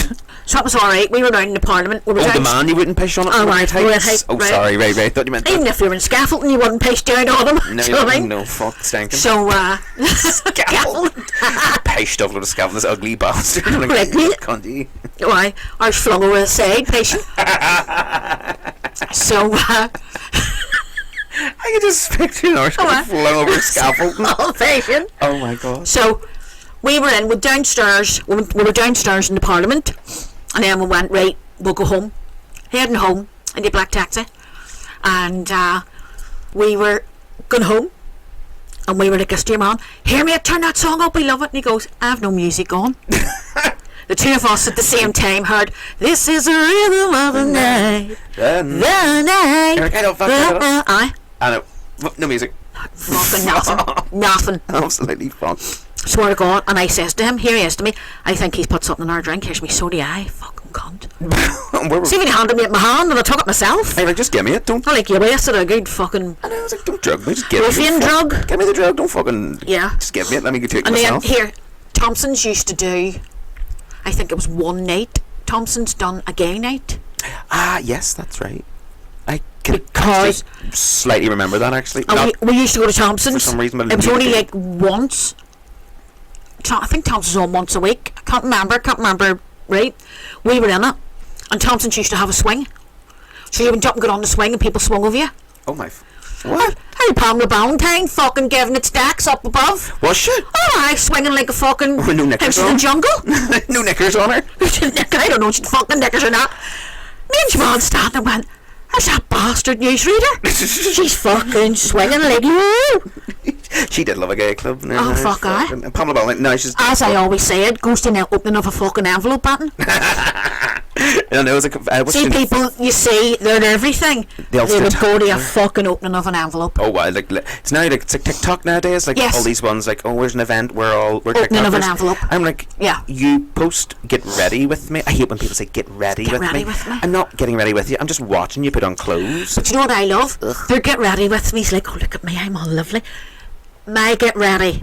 So that was alright. We were down in the Parliament. We were Oh, down the man you wouldn't piss on it? Oh, from right, heights? right, height, Oh, right. sorry, right. Thought you meant Even if you were in scaffolding, you wouldn't piss down on them. No, Do you know what I mean? no, fuck, stinking. So, Scaffold. Pissed off with a scaffold, this ugly bastard. Like, Right, me- cunty. why? I was flung over the side, patient. So, I can just picture an arse Oh, flung over a scaffold. oh, patient. Oh my god. So, we were downstairs. We were downstairs in the Parliament, and then we went, right, we'll go home. Heading home in the black taxi, and we were going home, and we were like, dear man, hear me, turn that song up, we love it. And he goes, I have no music on. The two of us at the same time heard, this is the rhythm of the night, the night. Eric, I don't fuck it up. Aye. I know. No music. Fucking nothing. Nothing. Absolutely fuck. Swear to God. And I says to him, here he is to me, I think he's put something in our drink. Here's me, so do I. Fucking cunt. Where were See when he handed me at my hand and I took it myself. Hey, like, just give me it. Don't. I like, you wasted a good fucking I know, I was like, don't drug me. Just give me Ruffian it. Fuck. drug. Give me the drug. Don't fucking. Yeah. Just give me it. Let me go take it And then myself. here, Thompson's used to do, I think it was one night. Thompson's done a gay night. Ah, yes, that's right. I can Because- actually slightly remember that actually. And Not we used to go to Thompson's. for some reason, but it was it only didn't. like once. I think Thompson's on once a week. I can't remember, right? We were in it. And Thompson's used to have a swing. So you went up and got on the swing and people swung over you. Oh my. What? Hey, Pamela Valentine fucking giving it stacks up above. Was she? Oh, I swinging like a fucking With no knickers house in on? the jungle. No knickers on her. I don't know if she's fucking knickers or not. Me and Siobhan started and went, there's that bastard newsreader. She's fucking swinging like you. She did love a gay club. No, Oh, fuck, Pamela Bell. No, she's. As I always said, goes to the opening of a fucking envelope button. And it was like, I See, people, you see, they're everything. They all They would sit go to a down. fucking opening of an envelope. Oh wow! Like it's now like it's like TikTok nowadays. Like Yes. all these ones, like oh, where's an event? We're Opening of an TikTokers. envelope. I'm like, Yeah. You post get ready with me. I hate when people say get ready Get with ready me. with me. I'm not getting ready with you. I'm just watching you put on clothes. But you know what I love? Their get ready with me is like, oh, look at me, I'm all lovely. My get ready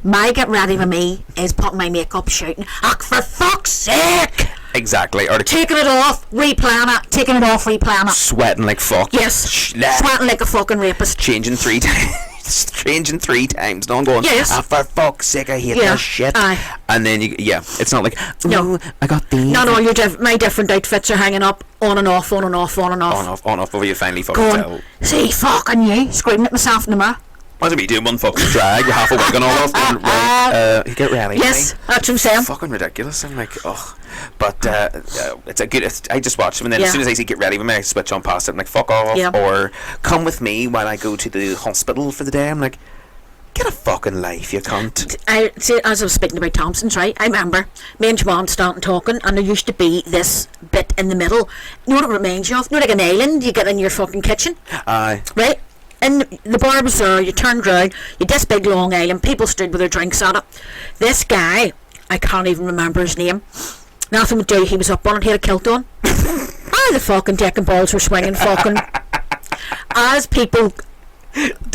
with me is putting my makeup, shouting, "Ah, for fuck's sake!" Exactly. Or Taking it off, replan it. Taking it off, replan it. sweating like fuck. Yes. Sweating like a fucking rapist. Changing 3 times. Changing 3 times. No, I'm going. Yes. Ah, for fuck's sake, I hate Yeah. this shit. Aye. And then it's not like No. I got these. Not all my different outfits are hanging up, on and off, on and off, on and off. On off before you finally fucking tell. Going, see, fucking you, screaming at myself in the mirror. Imagine me doing one fucking drag with half a wig and all off. Going, right, get ready. Yes, mate. that's what I'm saying. Fucking ridiculous. I'm like, oh, but it's a good. I just watch them, and then Yeah. as soon as I see get ready with me, I switch on past it. I'm like, fuck off, Yeah. or come with me while I go to the hospital for the day. I'm like, get a fucking life, you cunt. I see, as I was speaking about Thompson's, right? I remember me and Siobhan starting talking, and there used to be this bit in the middle. You know what it reminds you of? You know, like an island you get in your fucking kitchen, Aye. right? And the bar was there. You turned round, you had this big long island. People stood with their drinks at it. This guy, I can't even remember his name. Nothing would do. He was up on it. He had a kilt on. The fucking dick and balls were swinging. Fucking as people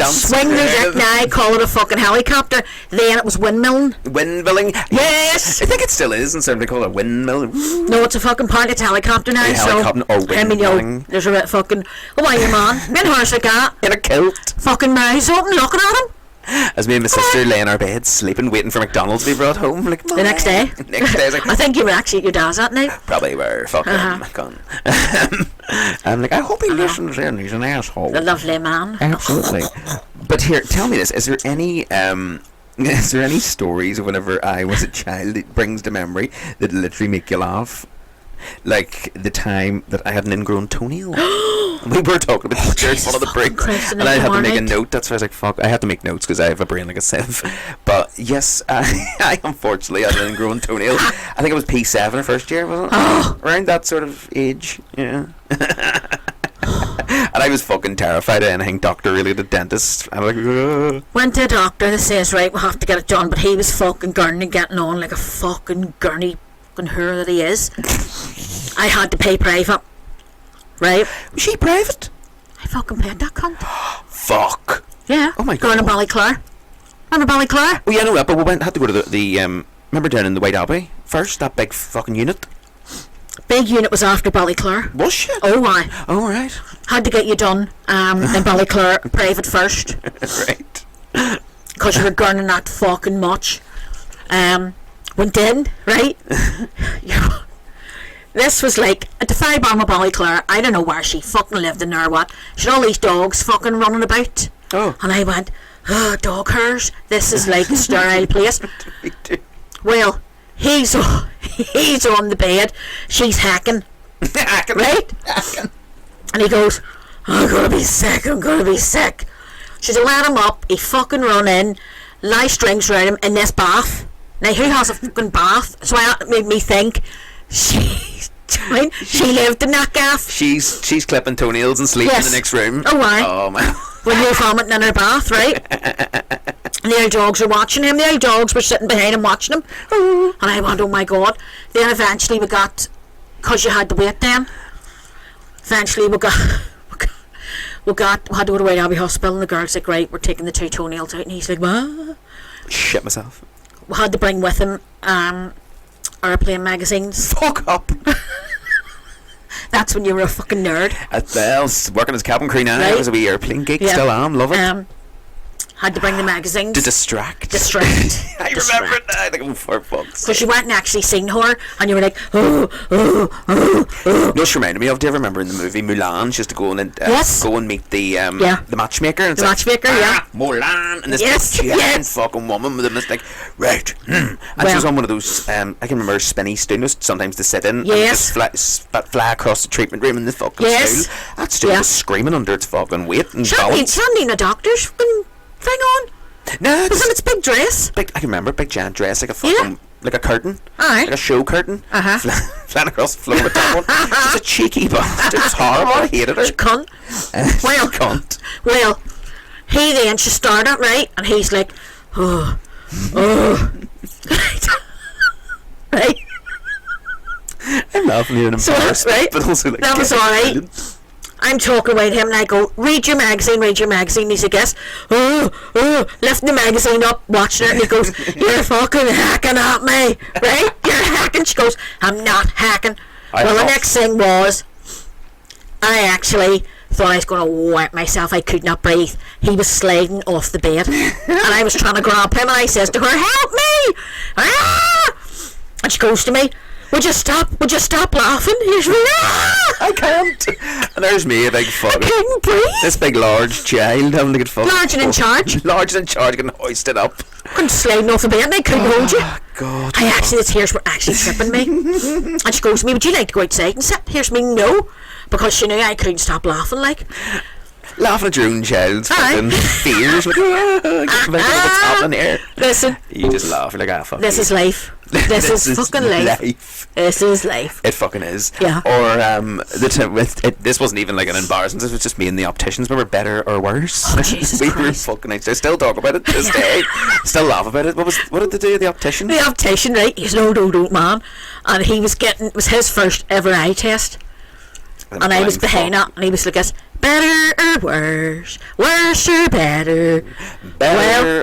swing their dick now, call it a fucking helicopter. Then it was windmilling. Windmilling. Yes. I think it still is, and so they call it windmill. No, it's a fucking part. It's a helicopter now. A helicopter or I mean, windmilling. there's a bit fucking. Oh, why, your man? Me and her's like that. In a kilt. Fucking mouths open, looking at him. As me and my sister lay in our bed, sleeping, waiting for McDonald's to be brought home. Like The next day. Next day, I was like, I think you were actually at your dad's that night. probably were fucking gone. I'm like, I hope he listens in. He's an asshole. The lovely man. Absolutely. But here, tell me this: is there any stories of whenever I was a child that brings to memory that literally make you laugh? Like the time that I had an ingrown toenail. We were talking about this during one of the breaks, Christ, and I had to make a Arnold. note. That's why I was like, "Fuck!" I had to make notes because I have a brain like a sieve. But yes, I unfortunately had an ingrown toenail. I think it was P7 or first year, wasn't it? Around that sort of age, yeah. And I was fucking terrified of anything doctor-related, dentist. I'm like, ugh. Went to a doctor that says, right, we'll have to get it done. But he was fucking gurney getting on like a fucking gurney fucking whore that he is. I had to pay private. Right? Was she private? I fucking paid that cunt. Fuck. Yeah. Oh my Going to God. Ballyclare. Remember Ballyclare? Oh yeah, no, but we had to go to the remember down in the White Abbey first, that big fucking unit. Big unit was after Ballyclare. Was she? Oh, why? Oh right. Had to get you done in Ballyclare private first. Right. Because you were gurning that fucking much. Went in, right? This was like at the Five Bomb of Ballyclare. I don't know where she fucking lived in there or what. She had all these dogs fucking running about. Oh. And I went, oh, dog hairs. This is like a sterile place. Me too. Well, he's on the bed. She's hacking, right? And he goes, I'm gonna be sick. I'm gonna be sick. She said, let him up. He fucking run in, lie strings around him in this bath. Now, who has a fucking bath? So that made me think, she lived in that gaff. She's clipping toenails and sleeping Yes. in the next room. Oh, why? Oh man. When you're vomiting in her bath, right? And the old dogs are watching him. The old dogs were sitting behind him watching him. And I went, oh my God. Then eventually we got, because you had to wait then, eventually we had to go to White Abbey Hospital, and the girl's like, right, we're taking the 2 toenails out. And he's like, what? Shit myself. We had to bring with him airplane magazines. Fuck up. That's when you were a fucking nerd. Well, working as cabin crew now, Right. I was a wee airplane geek. Yeah. Still am. Love it. Had to bring the magazines. To distract. Distract. I remember it now. I think, oh, for fuck's Because sake. you went and actually seen her, and you were like, No, she reminded me of. Do you ever remember in the movie Mulan? She used to go and Yes. go and meet the Yeah. the matchmaker. And it's The like, matchmaker, yeah. Mulan, and this Yes, big giant yes. fucking woman with a this like right, and she Well- was on one of those. I can remember spinny stools sometimes to sit in. Yes. And just fly across the treatment room in the fucking Yes. stool. That stool Yeah. was screaming under its fucking weight and Shandy balance. and a doctor's fucking thing on. No, It was in its big dress. big. I can remember big giant dress like a fucking like a curtain. Aye. Like a show curtain. Uh-huh. Flying across the floor with that one. She's a cheeky bastard. It's horrible. I hated her. She cunt. Well, cunt. Well, he then, she started, right? And he's like, oh. Right? I'm laughing here in embarrassment, right? but also like... That was alright. I'm talking about him and I go, read your magazine. He's like, yes. Lifting the magazine up, watching it, and he goes, you're fucking hacking at me, right? You're hacking. She goes, I'm not hacking. Well, the next thing was, I actually thought I was going to wet myself. I could not breathe. He was sliding off the bed, and I was trying to grab him, and I says to her, help me! Ah! And she goes to me, would you stop laughing? Here's me. Ah! I can't. And there's me, a big fucking... I couldn't breathe. This big large child having to get fucking... Large and in charge. Large and in charge, getting hoisted up. I'm sliding off the bed and I couldn't hold you. God. The tears were actually tripping me. And she goes to me, would you like to go outside and sit? Here's me, no. Because she knew I couldn't stop laughing, like. Laughing at your own child's fucking fears. Like, what's happening here? Listen. You just laugh. You're like, fuck This you. is life. This is fucking life. This is life. It fucking is. Yeah. Or this wasn't even like an embarrassment. This was just me and the opticians. We were better or worse. Oh, Jesus we Christ. were fucking. I still talk about it to this day. Still laugh about it. What did they do? The optician. The optician, right? He's an old man, and it was his first ever eye test, and I was behind it, and he was like, this, better or worse or better,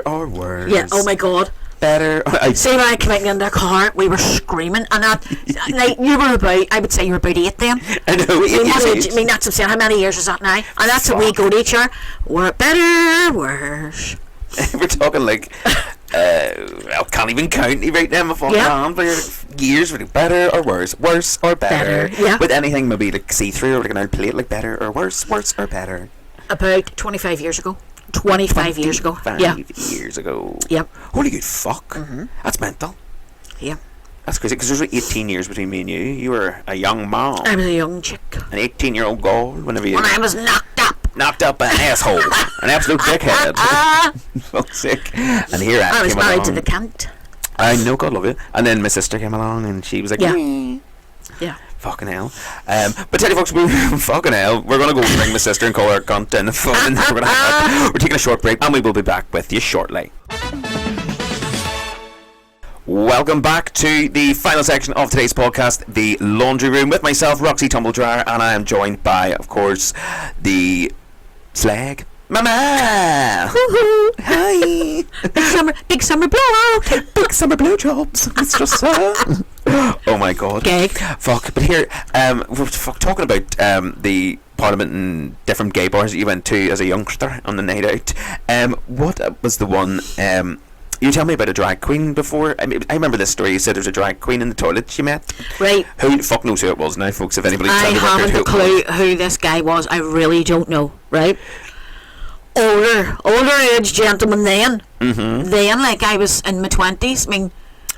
or worse. Yeah. Oh my God. Better. See, when I came out in the car, we were screaming, and like, I would say you were about 8 then. I know. I mean, that's what I'm saying. How many years is that now? And that's what we go to each other. We're better, worse. We're talking like, I can't even count right now. My fucking hand, but years. Better or worse or better. Yeah. With anything maybe like see-through or like an old plate, like better or worse or better. About 25 years ago. 25 years ago. 5 years ago. Yep. Holy good fuck. That's mental. Yeah. That's crazy, because there's like 18 years between me and you. You were a young mom. I was a young chick. An 18-year-old girl, when I was knocked up. Knocked up an asshole. An absolute dickhead. Fuck's sake. And here I was came married along. to the cunt. I know, God love you. And then my sister came along and she was like, Yeah. Fucking hell. But tell you folks, fucking hell, we're going to go ring my sister and call her cunt and phone. We're taking a short break and we will be back with you shortly. Welcome back to the final section of today's podcast, The Laundry Room, with myself, Roxy Tumbledryer, and I am joined by, of course, the slag, Mama! Hi! Big summer blowout! Big summer blowjobs! It's just oh my God. Gag. Fuck, but here, we're talking about the Parliament and different gay bars that you went to as a youngster on the night out. What was the one, you tell me about a drag queen before. I remember this story. You said there was a drag queen in the toilet you met. Right. Who fuck knows who it was now, folks? If anybody I haven't a clue who this guy was. I really don't know. Right. Older age gentleman then. Mm-hmm. Then, like, I was in my 20s. I mean,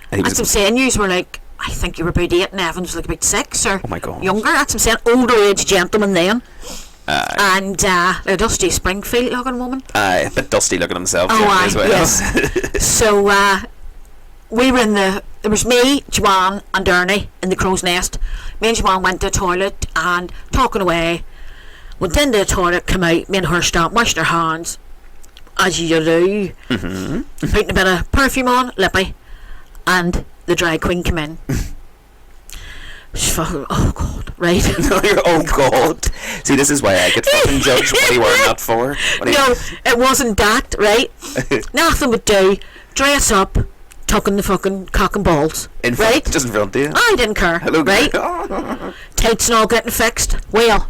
that's what I'm saying. You were like, I think you were about 8 and Evans was like about 6 or oh my God. Younger. That's what I'm saying. Older age gentleman then. And a Dusty Springfield looking woman. A bit dusty looking himself. Oh, as well. Yes. So we were there was me, Joanne and Ernie in the crow's nest. Me and Joanne went to the toilet and talking away. Went into the toilet, come out, me and her stopped, washed our hands, as you do. Mm-hmm. Putting a bit of perfume on, lippy, and the drag queen came in. She's fucking, oh God, right? No, you're, oh God. See, this is why I get fucking judged what you were not for. No, it wasn't that, right? Nothing would do. Dress up, tucking the fucking cock and balls. In front, right? Just in front of you. I didn't care. Hello, right? Tights and all getting fixed. Well.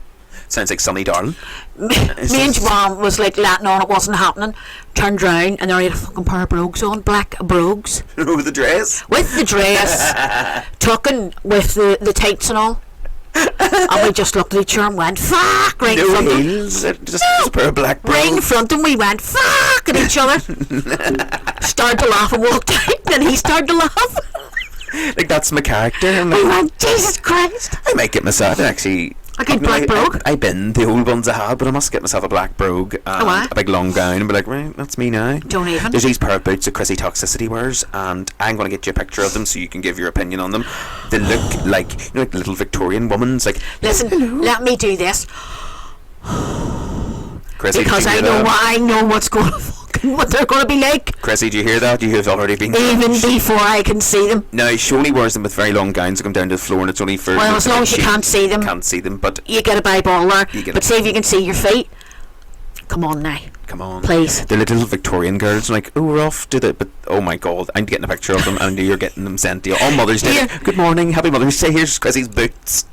Sounds like Sunny Darling. Me and Joanne was like letting on it wasn't happening. Turned round and there had a fucking pair of brogues on, black brogues. With the dress? With the dress. Tucking with the tights and all. And we just looked at each other and went, fuck, right in front of heels, just a pair of black brogues. Right in front of him we went, fuck, at each other. Started to laugh and walked out, then he started to laugh. Like, that's my character. We went, Jesus Christ. I might get myself, actually, A good No, black brogue. I bin the old ones I had, but I must get myself a black brogue and aye. a big long gown and be like, right, that's me now. Don't even. There's these pair of boots that Chrissy Toxicity wears, and I'm going to get you a picture of them so you can give your opinion on them. They look like, you know, like little Victorian women's. Like, Listen, hello. let me do this. Chrissy, Because did you hear I that? know what's going to fucking, what they're going to be like. Chrissy, do you hear that? You have already been Even judged. before I can see them. No, she only wears them with very long gowns that come down to the floor, and it's only for... Well, as long as you can't see them. Can't see them, but... You get a ball there. You get But a- see if you can see your feet. Come on now. Come on. Please. They're little Victorian girls, like, oh, we're off to the... But, oh my God, I'm getting a picture of them, and you're getting them sent to you on Mother's Day. Here. Good morning, happy Mother's Day, here's Chrissy's boots.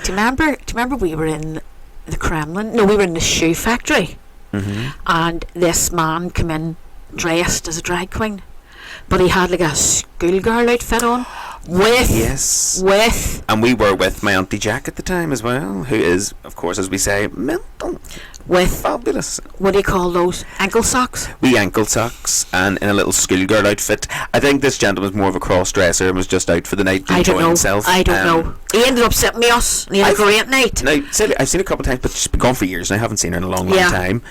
Do you remember we were in the Kremlin? No, we were in the shoe factory. Mm-hmm. And this man came in dressed as a drag queen. But he had like a schoolgirl outfit on. Yes. With... And we were with my Auntie Jack at the time as well, who is, of course, as we say, mental. With... Fabulous. What do you call those? Ankle socks? Wee ankle socks and in a little schoolgirl outfit. I think this gentleman was more of a cross-dresser and was just out for the night to I enjoy don't know. himself. I don't know. He ended up sitting with us and he had a great night. Now, I've seen her a couple of times, but she's been gone for years and I haven't seen her in a long, long Yeah. time.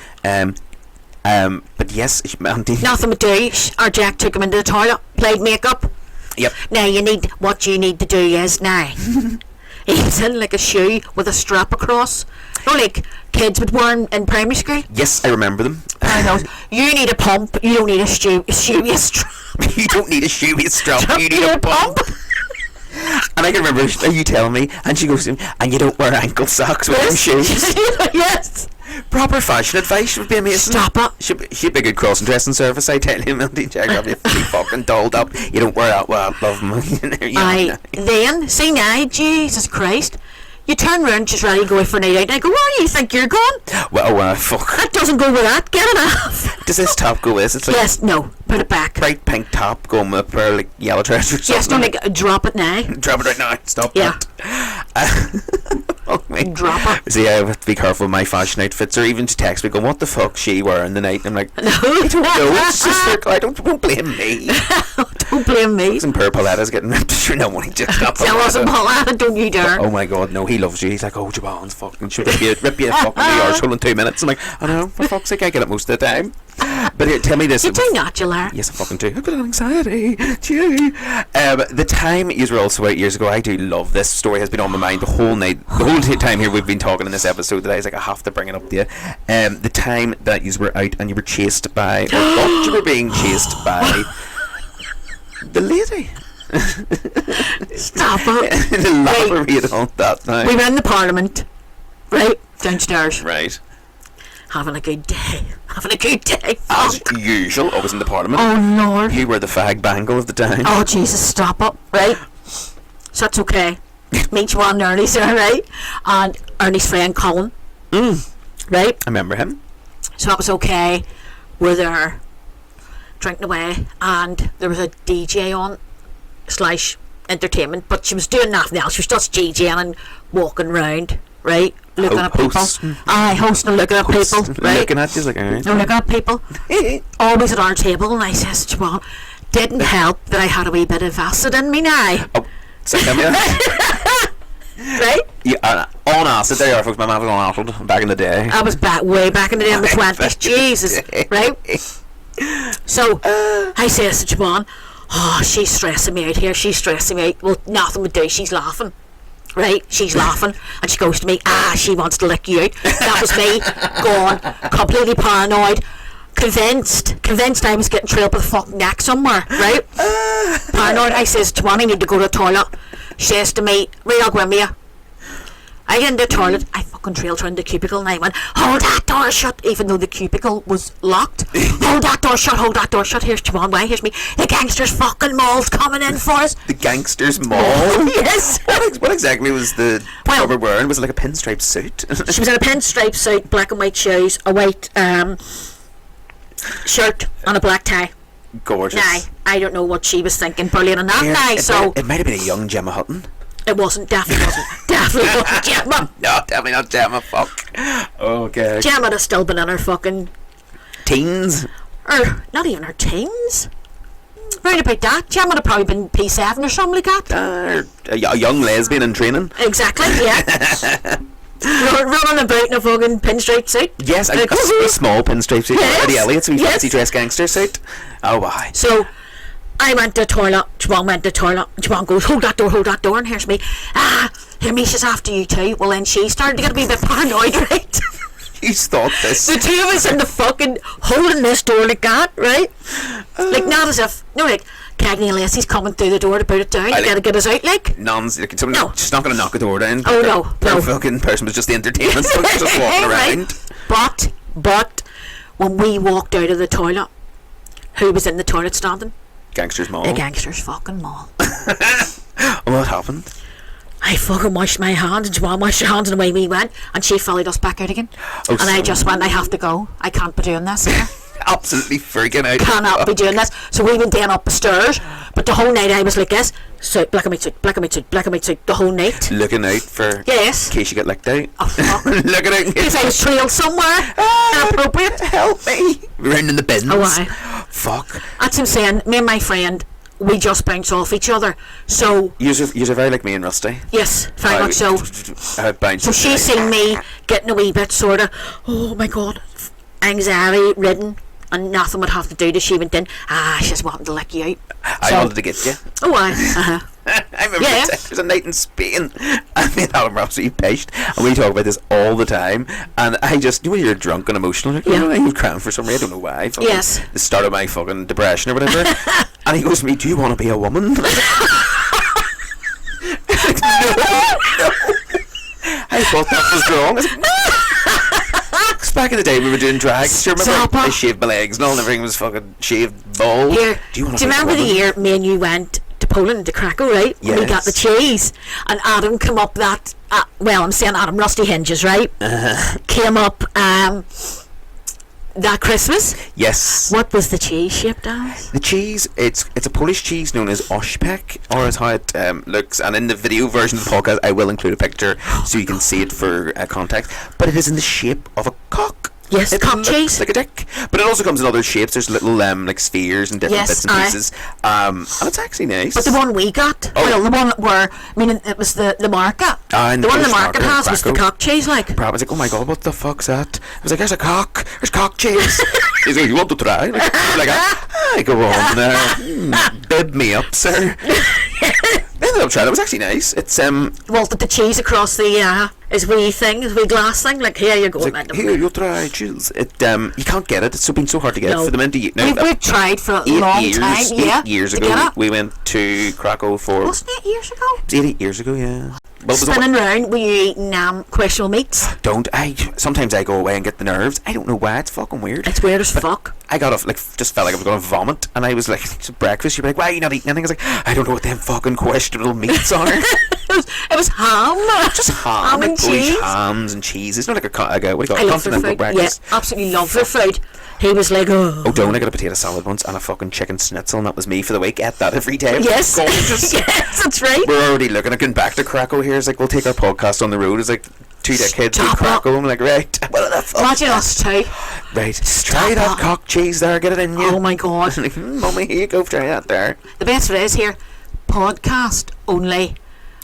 But yes, my auntie... Nothing to do. Our Jack took him into the toilet, played makeup. Yep. Now what you need to do is now. He's in like a shoe with a strap across. You know, like kids would wear in primary school. Yes, I remember them. I know. You need a pump. You don't need a shoe with strap. You don't need a shoe with a strap. You need a pump. And I can remember you telling me, and she goes, and you don't wear ankle socks with them shoes. Yes. Proper fashion advice would be amazing. Stop it. She'd be a good crossing dressing service, I tell you, Auntie Jack. I'll be fucking dolled up. You don't wear that. Well, I love them. Then, see now, Jesus Christ, you turn round, she's ready to go out for a night out, and I go, where do you think you're going? Well, fuck. That doesn't go with that. Get it off. Does this top go with? It's like Yes, no, put it back. bright pink top going with a pair of like yellow trousers or something. Yes, don't like drop it now. Drop it right now. Stop Yeah. Oh my. Drop it. See, I have to be careful with my fashion outfits, or even to text me going, what the fuck she wearing the night? And I'm like, No, I don't know. It's just like, don't blame me. don't blame me. Some poor Pauletta's getting ripped through no money. Just got Tell us about that, don't you dare. Oh my God, no, he loves you. He's like, oh, Jabon's fucking should rip you a fucking 2 hours, in 2 minutes. I'm like, I know, for fuck's sake, I get it most of the time. But here, tell me this. You do not, you liar. Yes, I fucking do. I've got anxiety. Gee. The time you were also out years ago, I do love this story. Has been on my mind the whole night, the whole time here we've been talking in this episode. That I was like, I have to bring it up to you. The time that you were out and you were chased by, or thought you were being chased by, the lady. Stop it. Elaborate on that now. We were in the Parliament, right, downstairs, Right. having a good day. Having a good day. As usual, I was in the Parliament. Oh Lord. You were the fag bangle of the time. Oh Jesus, stop it, right? So that's okay. Meet you on Ernie's there, right? And Ernie's friend Colin. Right? I remember him. So that was okay. We're there drinking away and there was a DJ on / entertainment, but she was doing nothing else. She was just DJing and walking round, right? Looking at people. Hosting and looking at people, right? Looking at you like, alright. No, looking at people. Always at our table, and I says to John, didn't help that I had a wee bit of acid in me now. Oh, so come here. Right? Yeah, on acid. There you are, folks. My man was on acid back in the day. I was way back in the day in the 20s. Jesus, right? So, I says to John, oh, she's stressing me out here. She's stressing me out. Well, nothing would do. She's laughing. Right? She's laughing. And she goes to me, she wants to lick you out. That was me. Gone. Completely paranoid. Convinced I was getting trailed by the fucking neck somewhere. Right? Paranoid. I says, John, I need to go to the toilet. She says to me, right, I'll go in with you. I get in the toilet, I fucking trailed her in the cubicle and I went, hold that door shut, even though the cubicle was locked. Hold that door shut, here's Siobhan, why, here's me. The gangsters fucking mall's coming in for us. The gangsters mall? Yes. What exactly was the cover wearing? Was it like a pinstripe suit? She was in a pinstripe suit, black and white shoes, a white shirt and a black tie. Gorgeous. Now, I don't know what she was thinking brilliant on that Yeah, night, so... It might have been a young Gemma Hutton. It wasn't, definitely wasn't Gemma. No, definitely not Gemma, fuck. Okay. Gemma would have still been in her fucking... Teens? Or, not even her teens. Right about that. Gemma would have probably been P7 or something like that. A young lesbian in training. Exactly, yeah. running about in a fucking pinstripe suit. Yes, Like, a small pinstripe suit. Yes, Eddie Elliott's wee yes. fancy dress gangster suit. Oh, why? So I went to the toilet, Siobhan went to the toilet, Siobhan goes, hold that door, and here's me. Here, Misha's after you too. Well, then she started to get a wee bit paranoid, right? You thought this. The two of us in the fucking holding this door like that, right? Like, not as if, like, Cagney and Lacey's coming through the door to put it down. You gotta get us out, like. Non's, like, No. she's not going to knock the door down. Oh, no, The no. fucking person was just the entertainment, so just walking around. Right. But, when we walked out of the toilet, who was in the toilet standing? Gangsters Mall. The gangsters fucking mall. What happened? I fucking washed my hands, and Siobhan washed her hands, and away we went, and she followed us back out again. Oh, and I just went, I have to go. I can't be doing this here. Absolutely freaking out. Cannot be doing this. So we went down up the stairs, but the whole night I was like this. So black and white suit, black and white suit, black and white suit, the whole night. Looking out for... Yes. In case you get licked out. Oh, fuck. Looking out. Because I was trailed somewhere. Inappropriate. Help me. Round in the bins. Oh, aye. Fuck. That's what I'm saying. Me and my friend, we just bounce off each other. So... You're very like me and Rusty. Yes, very much so. So she's seen me getting a wee bit sort of, oh my god, anxiety ridden, and nothing would have to do to she went in. She's wanting to lick you out. I wanted to get you. Oh, aye. I remember Yeah. there was a night in Spain. I mean, Alan were absolutely pissed, and we talk about this all the time. And I just, when you're drunk and emotional, like, Yeah. he was crying for some reason. I don't know why. Fucking, Yes. The start of my fucking depression or whatever. And he goes to me, "Do you want to be a woman?" No. I thought that was wrong. I was like, no. 'Cause back in the day we were doing drag. Do you remember? I shaved my legs and all, and everything was fucking shaved bald. Here, Do you want do to you be a remember the woman? year me and you went to Poland, to Krakow, right? When we got the Yes. cheese, and Adam came up that, well, I'm saying Adam Rusty Hinges, right? Came up that Christmas. Yes. What was the cheese shaped as? The cheese, it's a Polish cheese known as oshpek, or as how it looks. And in the video version of the podcast, I will include a picture so you can see it for context. But it is in the shape of a cock. Yes, It cock looks cheese. like a dick, but it also comes in other shapes. There's little like spheres and different Yes, bits and aye. pieces, and it's actually nice. But the one we got, Oh. well, the one where, I mean, it was the market. And The one the Polish market market, has was the Krakow. cock cheese, like. I was like, oh my god, what the fuck's that? I was like, there's a cock. There's cock cheese. He's like, you want to try? Like, I go on there. Bib me up, sir. I ended up trying it. It was actually nice. It's Well, the cheese across the his wee thing, his wee glass thing, like, here you go, like, madam. here, you try cheese. It you can't get it. It's been so hard to get No. for them to eat. Now, We've tried for a long time, yeah. 8 years to ago, get it. we went to Krakow for. Wasn't it 8 years ago? It was 8 years ago, yeah. Well, it was Spinning round, were you eating questionable meats? Don't I? Sometimes I go away and get the nerves. I don't know why. It's fucking weird. It's weird as fuck. I got off, like, just felt like I was going to vomit, and I was like, it's breakfast. You'd be like, why are you not eating anything? I was like, I don't know what them fucking questionable meats are. It was ham. Just ham and and Polish cheese. hams and cheese. It's not like a what do you I call it? love their Continental food. breakfast. Yeah, absolutely love their food. He was like, oh. Oh, don't I got a potato salad once and a fucking chicken schnitzel, and that was me for the week. Ate that every day. Yes. Gorgeous. Yes, that's right. We're already looking at going back to Krakow here. It's like, we'll take our podcast on the road. It's like 2 decades in Stop Krakow. I'm like, right. What the fuck? Imagine us two. Right. Try that it. cock cheese there. Get it in you. Oh my god. Like, Mummy, here you go. Try that there. The best of it is here, podcast only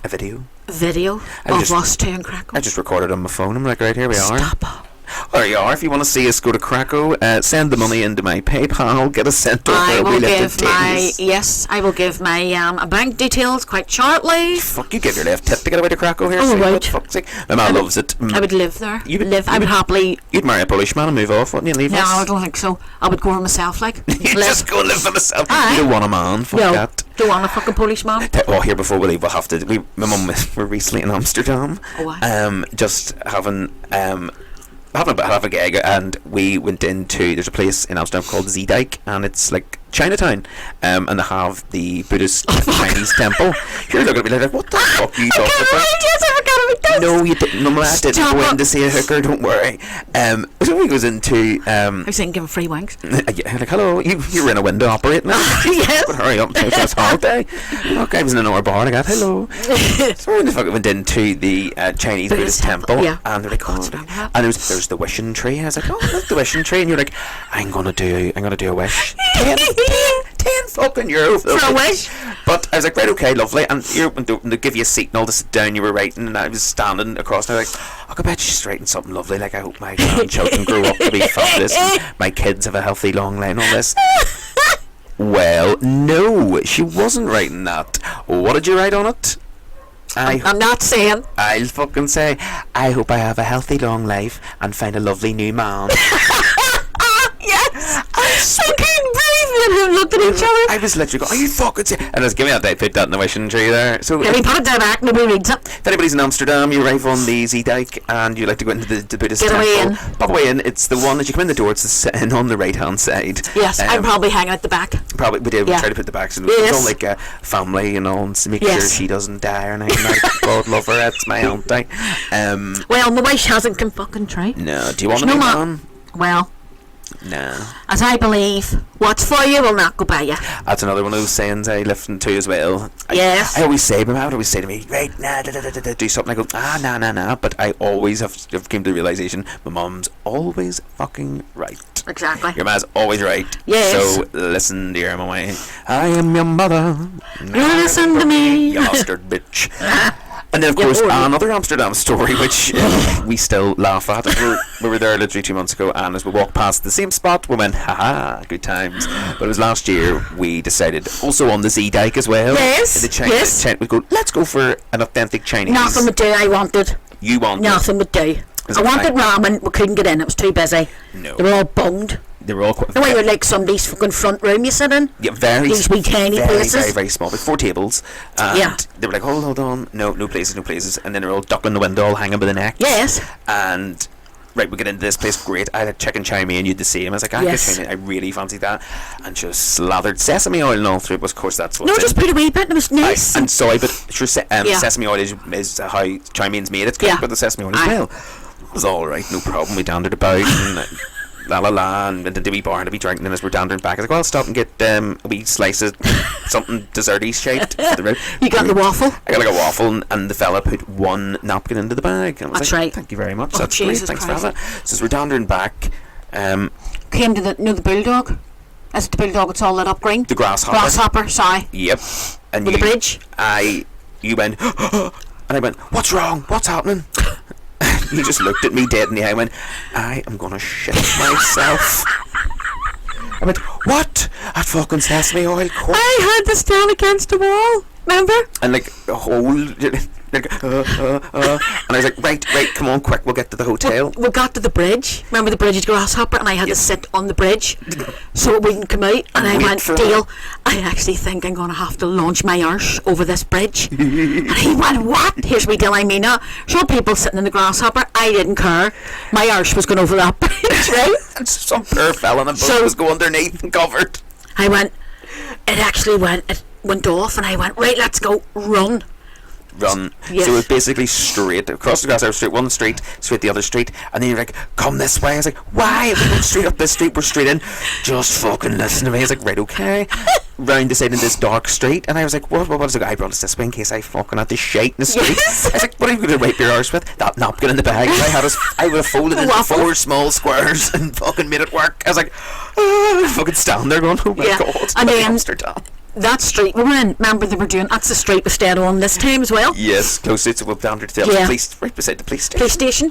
A video. video I of just- us two in Krakow. I just recorded on my phone. I'm like, right, here we are. Stop. There you are. If you want to see us go to Krakow, send the money into my PayPal. Get us sent over. I will We live give in my tins. yes. I will give my bank details quite shortly. Fuck, you give your left tip to get away to Krakow here. Oh, so, right. for fuck's sake. My man loves it. I would live there. You would- live. I would happily. You'd marry a Polish man and move off, wouldn't you? Leave No, I us? don't think so. I would go for myself, like. You live. just go and live for myself. Aye. You don't want a man. Fuck No, that. don't want a fucking police man. Oh, here before we leave, we'll have to. My mum were recently in Amsterdam. Oh, why? Just having a gig, and we went into, there's a place in Amsterdam called Zeedijk, and it's like Chinatown, and they have the Buddhist Chinese temple. You're looking at me like, what the fuck are you talking about? Yes, I forgot about this. No, you didn't. No, I didn't Stop go in it. to see a hooker. Don't worry. So he goes into I was thinking, give him free wanks. yeah, like, hello, you're in a window operating now. Yes. But hurry up, it's this holiday. Okay, I was in an hour bar and I got hello. So we fucking went into the Chinese Buddhist temple, yeah. and they're like, God, oh, stop that. and there's the wishing tree. I was like, oh, look, the wishing tree, and you're like, I'm gonna do a wish. 10 €10 fucking For a wish. But I was like, right, okay, lovely. And they give you a seat and all to sit down. You were writing, and I was standing across. And I was like, I bet she's writing something lovely. Like, I hope my grandchildren grow up to be fabulous, and my kids have a healthy long life and all this. Well, no, she wasn't writing that. What did you write on it? I'm not saying. I'll fucking say, I hope I have a healthy long life and find a lovely new man. Yes. I couldn't breathe. Me and him looked at each other. I was literally going, are you fucking serious? And I was giving that, I put that in the wishing tree there. So Let me put it down back. Nobody reads it. if anybody's in Amsterdam, you arrive on the Zeedijk and you like to go into the Buddhist Get away temple. Pop away in. It's the one that you come in the door. It's the sitting on the right hand side. Yes, I'm probably hanging at the back. Probably we did. We Yeah. tried to put the backs in. Yes. It's all like a family, you know, and make Yes. sure she doesn't die or anything. Like, God love her. It's my auntie. Well, my wish hasn't come fucking true. No. Do you want to No, be ma. man? Well, No. as I believe, what's for you will not go by you. That's another one of those sayings I listen to as well. Yes. I always say, my mum would always say to me, right, nah, do something. I go, nah. But I always have come to the realisation, my mum's always fucking right. Exactly. Your ma's always right. Yes. So listen, dear mummy. I am your mother. Listen to me. You bastard bitch. And then, of Yeah, course, boy. another Amsterdam story, which we still laugh at. We were there literally 2 months ago, and as we walked past the same spot, we went, haha, good times. But it was last year, we decided, also on the Zeedijk as well. Yes, yes. We go, let's go for an authentic Chinese. Nothing would do. I wanted. You wanted. Nothing would do. Is I it wanted fine? ramen. We couldn't get in. It was too busy. No. They were all bunged. They were all quite... The way you're like somebody's fucking front room you sit in. Yeah, very, These wee tiny very, places. very, very small. With 4 tables. And Yeah. they were like, hold on. No places. And then they were all ducking the window, all hanging by the neck. Yes. And... Right, we get into this place, great. I had chicken chow mein, you'd the same. I was like, Yes. get chow mein, I really fancied that. And she was slathered sesame oil and all through it, but of course that's what No, just put a wee bit. It was nice. and soy, but sure, Yeah. sesame oil is how chow mein's made. It's good, Yeah. but the sesame oil as Aye. well. It was alright, no problem. We dandered about and and went into the wee bar and a wee drink, and then as we're dandering back, I was like, well, I'll stop and get a wee slice of something desserty shaped for the road. You got the waffle? I got like a waffle, and the fella put 1 napkin into the bag. And I was That's like, right. Thank you very much. Oh, That's Jesus great. Thanks Christ. for that. So as we're dandering back, Came to the bulldog. Is it the bulldog? It's all lit up green. the grasshopper. Grasshopper. Sorry. Yep. And With the bridge. You went, and I went, what's wrong? What's happening? You just looked at me dead in the eye and went, I am gonna shit myself. I went, what? At fucking sesame oil? I had to stand against the wall. Remember? And like a whole like, and I was like, right, come on, quick, we'll get to the hotel. We got to the bridge. Remember the bridge is grasshopper, and I had to sit on the bridge so it wouldn't come out. And I wait went, for Dale, I actually think I'm going to have to launch my arse over this bridge. And he went, what? Here's me, Dale, I mean, so people sitting in the grasshopper, I didn't care. My arse was going over that bridge, right? And some poor fella in a boat was going underneath and covered. I went, it went off, and I went, right, let's go, run. So Yes. it was basically straight across the Grasshopper Street, one street, straight the other street, and then you're like, come this way. I was like, why? We're going straight up this street, we're straight in. Just fucking listen to me. I was like, right, okay. Round the side in this dark street, and I was like, what is it? I brought us this way in case I fucking had to shite in the street. Yes. I was like, what are you going to wipe your arse with? That napkin in the bag. I would have folded it into Waffle. 4 small squares and fucking made it work. I was like, fucking stand there going, oh my Yeah. god, And then- Amsterdam. That street we were in, remember they were doing, that's the street we stayed on this time as well. Yes, close to we'll down to the Yeah. police, right beside the police station. Police station.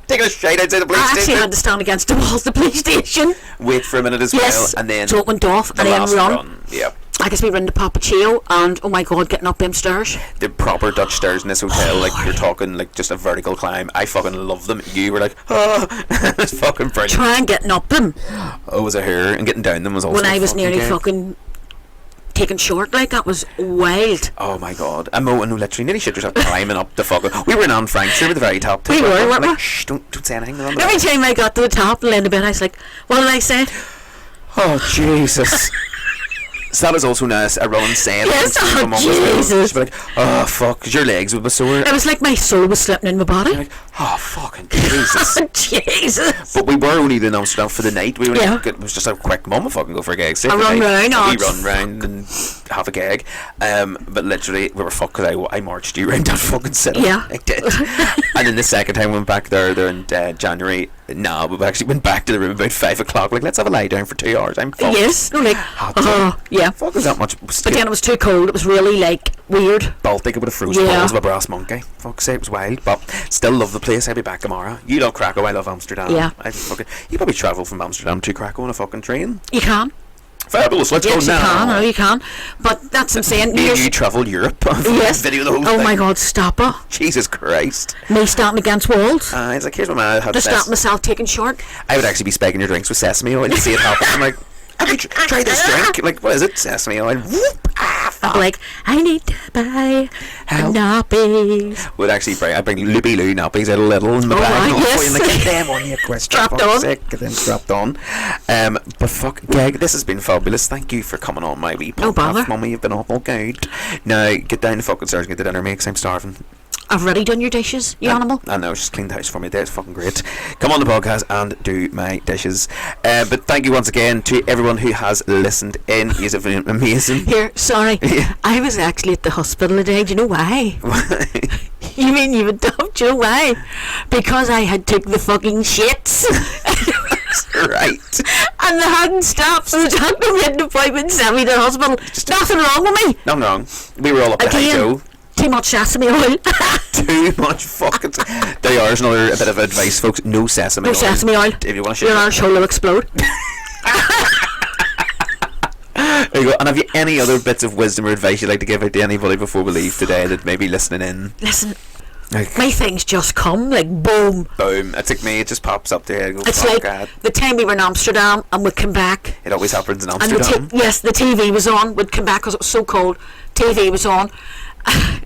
Taking a shite outside the police I actually station. had to stand against the walls of the police station. Wait for a minute as Yes, well, and then so it went off, the and then last run. Yep. I guess we were in the Papachio, and oh my god, getting up them stairs. The proper Dutch stairs in this hotel, like you're talking like just a vertical climb. I fucking love them. You were like, it's fucking brilliant. Trying getting up them Oh, was it her? And getting down them was also when I was nearly good. fucking taken short, like that was wild. Oh my god. I'm literally nearly shit yourself climbing up the fucking... We were in Anne Frank's, we were at the very top. We were, weren't we? like, shh, don't say anything. Don't Every time I got to the top and landed a bit, I was like, what did I say? Oh, Jesus. So that was also nice, a running saying. Yes, and oh, my mum was like- Jesus. she'd be like, oh, fuck, 'cause your legs would be sore. It was like my soul was slipping in my body. Like, oh, fucking Jesus. Jesus. But we were only in Amsterdam for the night. We only Yeah. it was just a quick moment fucking go for a gag. A run round, We odds. run round and have a gag. But literally, we were fucked because I marched you round that fucking city. Yeah. I did. And then the second time we went back there in January, No, we actually went back to the room about 5 o'clock. Like, let's have a lie down for 2 hours. I'm fucked. Yes. No, like, yeah. Fuck, is that much? But then it was too cold. It was really, like, weird. Baltic, it would have frozen balls of a brass monkey. Fuck's sake, it was wild. But still love the place. I'll be back tomorrow. You love Krakow, I love Amsterdam. Yeah. You probably travel from Amsterdam to Krakow on a fucking train. You can. Fabulous, let's go now. You can. But that's what I'm saying. You travel Europe. Yes. Video the whole oh thing. my God, stop it. Jesus Christ. Me standing against walls. It's like, here's my man. Just stop myself taking short. I would actually be spiking your drinks with sesame oil and see it happen. I'm like, have you tried this drink? Like, what is it? Sesame oil. Whoop. I'm like, I need to buy nappies. Would actually bring Loopy Loo nappies out a little in the bag. Right, yes. And like, get them on you, Chris. Strapped on. Get them strapped on. But fuck, Gag, this has been fabulous. Thank you for coming on my wee podcast. No bother. Mummy, you've been awful good. Now, get down to fucking stairs and get the dinner, mate, 'cause I'm starving. I've already done your dishes, you animal. I know, just cleaned the house for me. That's fucking great. Come on the podcast and do my dishes. But thank you once again to everyone who has listened in. You've been amazing. Here, sorry. Yeah. I was actually at the hospital today. Do you know why? You mean you would doubt? Do you know why? Because I had took the fucking shits. Right. And they hadn't stopped, so the doctor made an appointment and sent me to the hospital. Nothing wrong with me. Nothing wrong. We were all up to Again. Joe. Too much sesame oil. Too much fucking. There is another bit of advice, folks. No sesame oil. No sesame oil. If you want to Your share. arse hole will explode. There you go. And have you any other bits of wisdom or advice you'd like to give out to anybody before we leave today that may be listening in? Listen, Like, my things just come like boom. boom. It's like me. It just pops up there. I go, It's fuck like God. the time we were in Amsterdam and we'd come back. It always happens in And Amsterdam. yes, the TV was on. We'd come back because it was so cold. TV was on.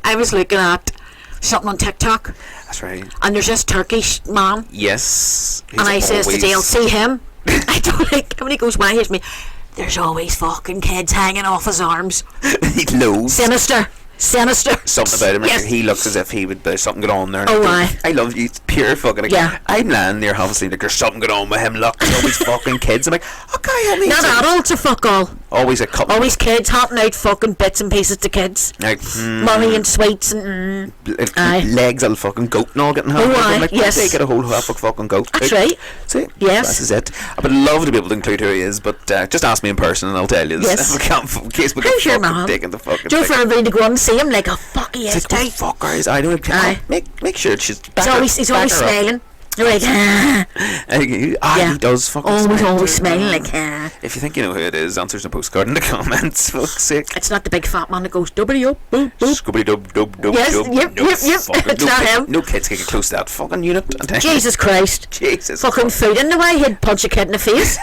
I was looking at something on TikTok, That's right. and there's this Turkish man, Yes. and I says to Dale, see him? I don't like, when he goes, why, here's me, there's always fucking kids hanging off his arms. He knows. Sinister. Something about him. Yes. He looks as if he would. There's something going on there. Oh, aye. I love you. It's pure fucking. Like, Yeah. I'm lying there, obviously. Like, there's something going on with him. Look, there's always fucking kids. I'm like, okay, honey. Not adults or fuck all. Always a couple. Always kids hopping out fucking bits and pieces to kids. Like, Money and sweets and aye. legs of a fucking goat and all getting Oh, hammered. aye, I'm like, yes. they get a whole half a fucking goat. That's right. See? Yes. This is it. I would love to be able to include who he is, but just ask me in person and I'll tell you. Yes. If I can't, in case we How's get your fucking man? taken the fucking Joe thing. for everybody to go and see him like, oh fuck, he is It's like, tight. oh, fuck, guys. I don't. Aye. Make sure she's back He's always smiling. You're like, yeah. He does fucking always smile. smiling like, If you think you know who it is, answer some postcard in the comments. Fuck's sake. It's not the big fat man that goes, W, boop, boop. Scooby dub dub dub Yes, dub. yep, No yep. fucking- It's no not kid- him. No kids can get close to that fucking unit. Jesus Christ. Jesus. Fucking food in the way, he'd punch a kid in the face.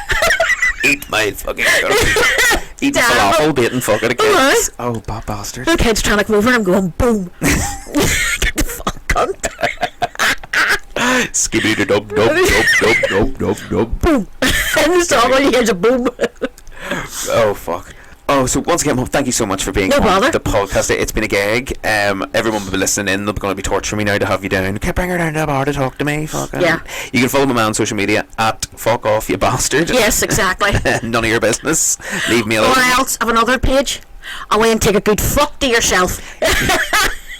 Eat my fucking eating Damn. falafel, baiting fucking a Alright. kids. Oh, bad bastard. The kid's trying to come over and I'm going, boom. Get the fuck cunt. Skibby dub dub dub dub dub dub. Boom. And the song all you hear is a boom. Oh fuck. Oh, so once again, Mum, thank you so much for being No on bother. the podcast. It's been a gag. Everyone will be listening in. They're going to be torturing me now to have you down. Okay, bring her down to the bar to talk to me. Fucking. Yeah. You can follow my man on social media at fuck off you bastard. Yes, exactly. None of your business. Leave me alone. Or else, have another page. Away and take a good fuck to yourself.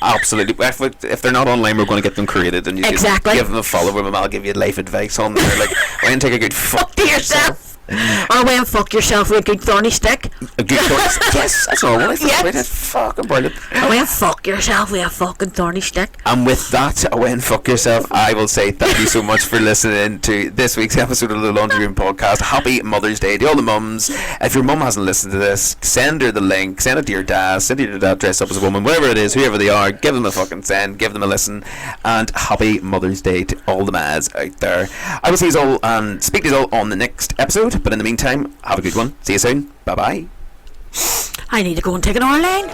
Absolutely. If they're not online, we're going to get them created, and you Exactly. can give them a follow, and I'll give you life advice on there. Like, why don't take a good fuck Fuck to yourself. Or away and fuck yourself with a good thorny stick. A good choice. Yes, that's all. I Yes. That's fucking brilliant. Away and fuck yourself with a fucking thorny stick. And with that, away and fuck yourself, I will say thank you so much for listening to this week's episode of the Laundry Room Podcast. Happy Mother's Day to all the mums. If your mum hasn't listened to this, send her the link, send it to your dad, send it to your dad dressed up as a woman, whatever it is, whoever they are, give them a fucking send, give them a listen, and happy Mother's Day to all the mads out there. I will see you all and speak to you all on the next episode, but in the meantime, have a good one. See you soon. Bye bye. I need to go and take an hour line.